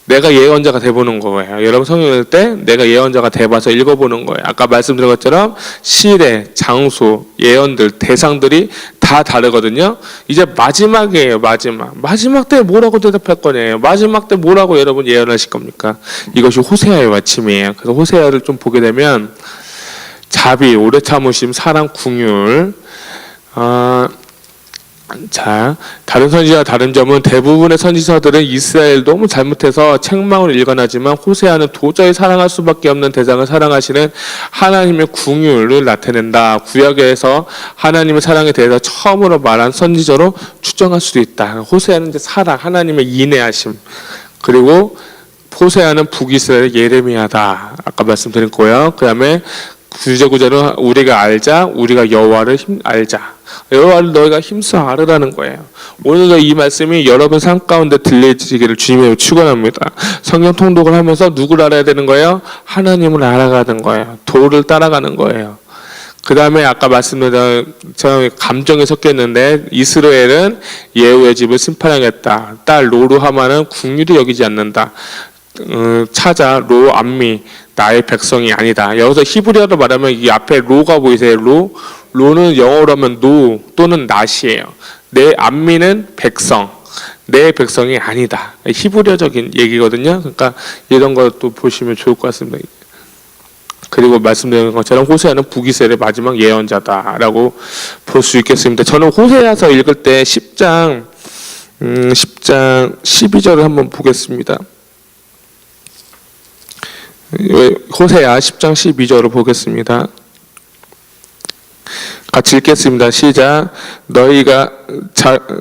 내가 예언자가 돼보는 거예요. 여러분 성경 읽을 때 내가 예언자가 돼봐서 읽어보는 거예요. 아까 말씀드린 것처럼 시대, 장소, 예언들, 대상들이 다 다르거든요. 이제 마지막이에요. 마지막 때 뭐라고 대답할 거냐요. 마지막 때 뭐라고 여러분 예언하실 겁니까? 이것이 호세아의 마침이에요. 그래서 호세아를 좀 보게 되면 자비, 오래 참으심, 사랑, 긍휼. 자, 다른 선지자와 다른 점은 대부분의 선지서들은 이스라엘 너무 잘못해서 책망을 일관하지만 호세아는 도저히 사랑할 수밖에 없는 대상을 사랑하시는 하나님의 긍휼을 나타낸다. 구약에서 하나님의 사랑에 대해서 처음으로 말한 선지자로 추정할 수도 있다. 호세아는 이제 사랑, 하나님의 인내하심. 그리고 호세아는 북이스라엘 예레미야다. 아까 말씀드린 거예요. 그 다음에 구제구제는 우리가 알자, 우리가 여호와를 알자. 여호와를 너희가 힘써 알으라는 거예요. 오늘도 이 말씀이 여러분 삶 가운데 들려지기를 주님의 축원합니다. 성경 통독을 하면서 누구를 알아야 되는 거예요? 하나님을 알아가는 거예요. 도를 따라가는 거예요. 그 다음에 아까 말씀드린 처럼 감정이 섞였는데, 이스라엘은 예후의 집을 심판하겠다. 딸 로루하마는 긍휼히 여기지 않는다. 차자 로암미 나의 백성이 아니다. 여기서 히브리어로 말하면 이 앞에 로가 보이세요? 로는 영어로 하면 노 또는 낫이에요. 내 암미는 백성, 내 백성이 아니다. 히브리어적인 얘기거든요. 그러니까 이런 것도 보시면 좋을 것 같습니다. 그리고 말씀드린 것처럼 호세아는 북이스라엘의 마지막 예언자다라고 볼 수 있겠습니다. 저는 호세아서 읽을 때 10장 12절을 한번 보겠습니다. 호세아 10장 12절을 보겠습니다. 같이 읽겠습니다. 시작. 너희가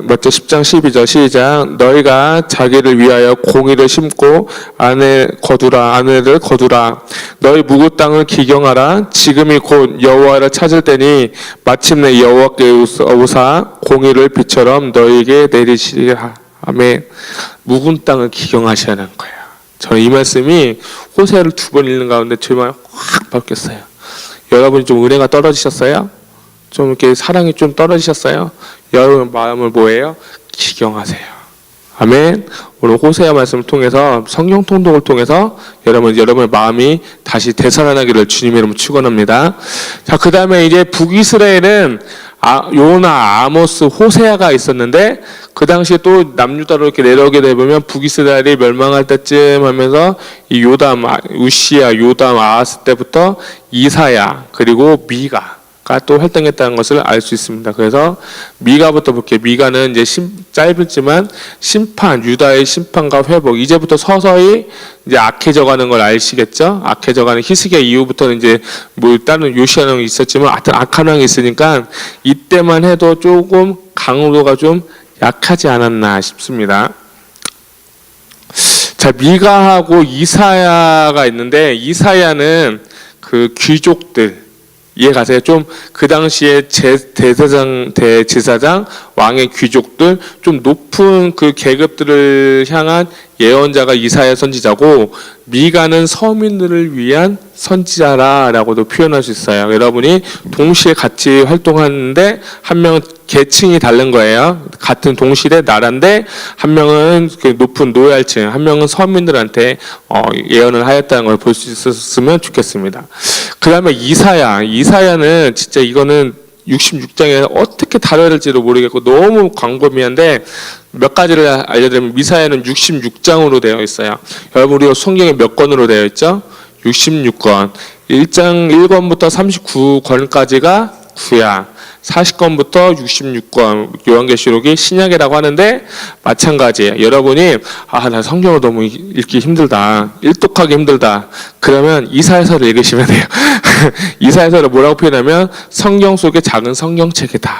먼저 10장 12절 시작. 너희가 자기를 위하여 공의를 심고 아내를 거두라. 너희 묵을 땅을 기경하라. 지금이 곧 여호와를 찾을 때니 마침내 여호와께 오사 공의를 빛처럼 너희에게 내리시리라. 아멘. 묵은 땅을 기경하시라는 거예요. 저는 이 말씀이 호세아를 2번 읽는 가운데 제 마음이 확 바뀌었어요. 여러분이 좀 은혜가 떨어지셨어요? 좀 이렇게 사랑이 좀 떨어지셨어요? 여러분 마음을 뭐예요? 기경하세요. 아멘. 오늘 호세아 말씀을 통해서 성경 통독을 통해서 여러분의 마음이 다시 되살아나기를 주님의 이름으로 축원합니다. 자, 그 다음에 이제 북이스라엘은 요나, 아모스, 호세아가 있었는데 그 당시에 또 남유다로 이렇게 내려오게 되면 북이스라엘이 멸망할 때쯤 하면서 이 요담, 우시야, 요담, 아하스 때부터 이사야 그리고 미가 또 활동했다는 것을 알 수 있습니다. 그래서 미가부터 볼게요. 미가는 이제 짧지만 심판, 유다의 심판과 회복. 이제부터 서서히 이제 악해져가는 걸 아시겠죠? 악해져가는 히스기야 이후부터는 이제 뭐 다른 요시아 왕이 있었지만 하여튼 악한 왕이 있으니까 이때만 해도 조금 강도가 좀 약하지 않았나 싶습니다. 자, 미가하고 이사야가 있는데 이사야는 그 귀족들 이해 가세요? 좀 그 당시에 대제사장, 왕의 귀족들 좀 높은 그 계급들을 향한 예언자가 이사야 선지자고 미가는 서민들을 위한 선지자라고도 표현할 수 있어요. 여러분이 동시에 같이 활동하는데 한 명은 계층이 다른 거예요. 같은 동시대 나라인데 한 명은 그 높은 노열층, 한 명은 서민들한테 예언을 하였다는 걸 볼 수 있었으면 좋겠습니다. 그 다음에 이사야는 진짜 이거는 66장에 어떻게 다뤄야 될지도 모르겠고 너무 광범위한데 몇 가지를 알려드리면 이사야는 66장으로 되어 있어요. 여러분 우리가 성경에 몇 권으로 되어 있죠? 66권. 1장 1권부터 39권까지가 구약. 40권부터 66권 요한계시록이 신약이라고 하는데 마찬가지예요. 여러분이 나 성경을 너무 읽기 힘들다, 일독하기 힘들다 그러면 이사야서를 읽으시면 돼요. 이사야서를 뭐라고 표현하면 성경 속의 작은 성경책이다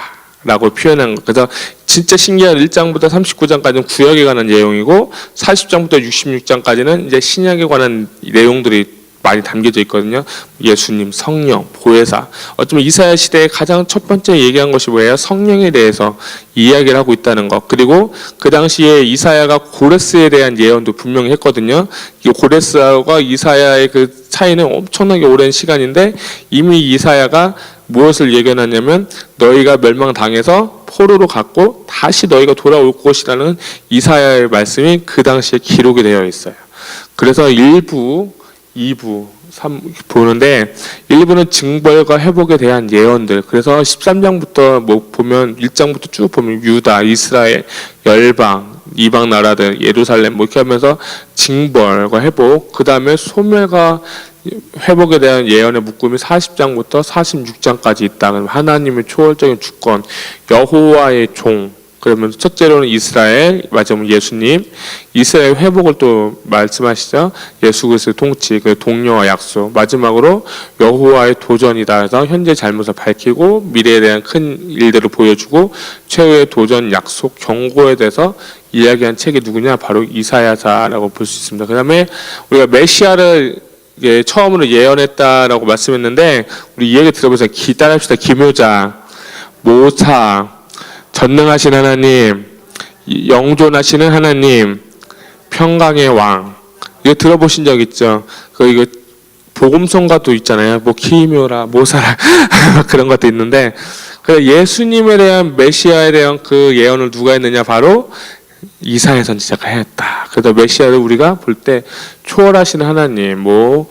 라고 표현한 거. 그래서 진짜 신기한 1장부터 39장까지는 구약에 관한 내용이고 40장부터 66장까지는 이제 신약에 관한 내용들이 많이 담겨져 있거든요. 예수님, 성령, 보혜사. 어쩌면 이사야 시대에 가장 첫 번째 얘기한 것이 뭐예요? 성령에 대해서 이야기를 하고 있다는 것. 그리고 그 당시에 이사야가 고레스에 대한 예언도 분명히 했거든요. 이 고레스와 이사야의 그 차이는 엄청나게 오랜 시간인데 이미 이사야가 무엇을 예견하냐면 너희가 멸망당해서 포로로 갔고 다시 너희가 돌아올 것이라는 이사야의 말씀이 그 당시에 기록이 되어 있어요. 그래서 1부 2부, 3 보는데 1부는 징벌과 회복에 대한 예언들. 그래서 13장부터 뭐 보면 1장부터 쭉 보면 유다, 이스라엘, 열방, 이방 나라들, 예루살렘 뭐 이렇게 하면서 징벌과 회복, 그 다음에 소멸과 회복에 대한 예언의 묶음이 40장부터 46장까지 있다. 그럼 하나님의 초월적인 주권, 여호와의 종. 그러면 첫째로는 이스라엘, 마지막으로 예수님, 이스라엘 회복을 또 말씀하시죠. 예수 그리스도의 통치, 그 동료와 약속. 마지막으로 여호와의 도전이다 해서 현재 잘못을 밝히고 미래에 대한 큰 일들을 보여주고 최후의 도전, 약속, 경고에 대해서 이야기한 책이 누구냐? 바로 이사야서라고 볼 수 있습니다. 그 다음에 우리가 메시아를 처음으로 예언했다라고 말씀했는데 우리 이 얘기 들어보세요. 따라합시다. 기묘자, 모사, 전능하신 하나님, 영존하시는 하나님, 평강의 왕. 이거 들어보신 적 있죠? 이거 복음성가도 있잖아요. 뭐 기묘라, 모사라 그런 것도 있는데 그 예수님에 대한 메시아에 대한 그 예언을 누가 했느냐? 바로 이사야 선지자가 했다. 그래서 메시아를 우리가 볼 때 초월하시는 하나님, 뭐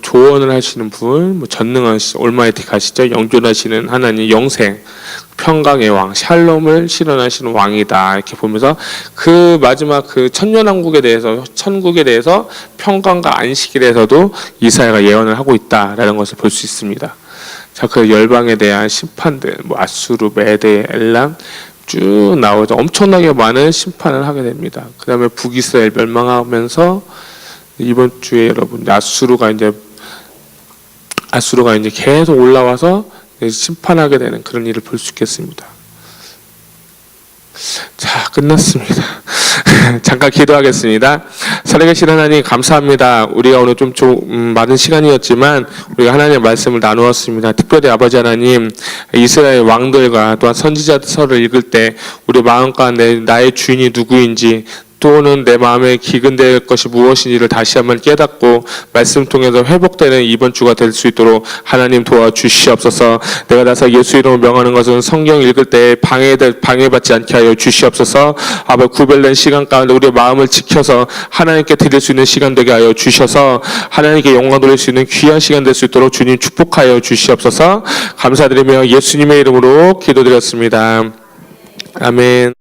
조언을 하시는 분, 뭐 전능하시죠, 올마이티하시죠, 영존하시는 하나님, 영생, 평강의 왕, 샬롬을 실현하시는 왕이다. 이렇게 보면서 그 마지막 그 천년왕국에 대해서, 천국에 대해서 평강과 안식에 대해서도 이사야가 예언을 하고 있다라는 것을 볼 수 있습니다. 자, 그 열방에 대한 심판들, 뭐 아수르, 메데, 엘람 쭉 나오죠. 엄청나게 많은 심판을 하게 됩니다. 그 다음에 북이스라엘 멸망하면서 이번 주에 여러분 아수르가 이제 계속 올라와서 심판하게 되는 그런 일을 볼 수 있겠습니다. 자, 끝났습니다. 잠깐 기도하겠습니다. 살아계신 하나님 감사합니다. 우리가 오늘 좀 많은 시간이었지만 우리가 하나님의 말씀을 나누었습니다. 특별히 아버지 하나님, 이스라엘 왕들과 또한 선지자서를 읽을 때 우리 마음 가운데 나의 주인이 누구인지, 또는 내 마음에 기근될 것이 무엇인지를 다시 한번 깨닫고 말씀 통해서 회복되는 이번 주가 될 수 있도록 하나님 도와주시옵소서. 내가 나서 예수 이름을 명하는 것은 성경 읽을 때 방해받지 않게 하여 주시옵소서. 아버지 구별된 시간 가운데 우리의 마음을 지켜서 하나님께 드릴 수 있는 시간 되게 하여 주셔서 하나님께 영광 돌릴 수 있는 귀한 시간 될 수 있도록 주님 축복하여 주시옵소서. 감사드리며 예수님의 이름으로 기도드렸습니다. 아멘.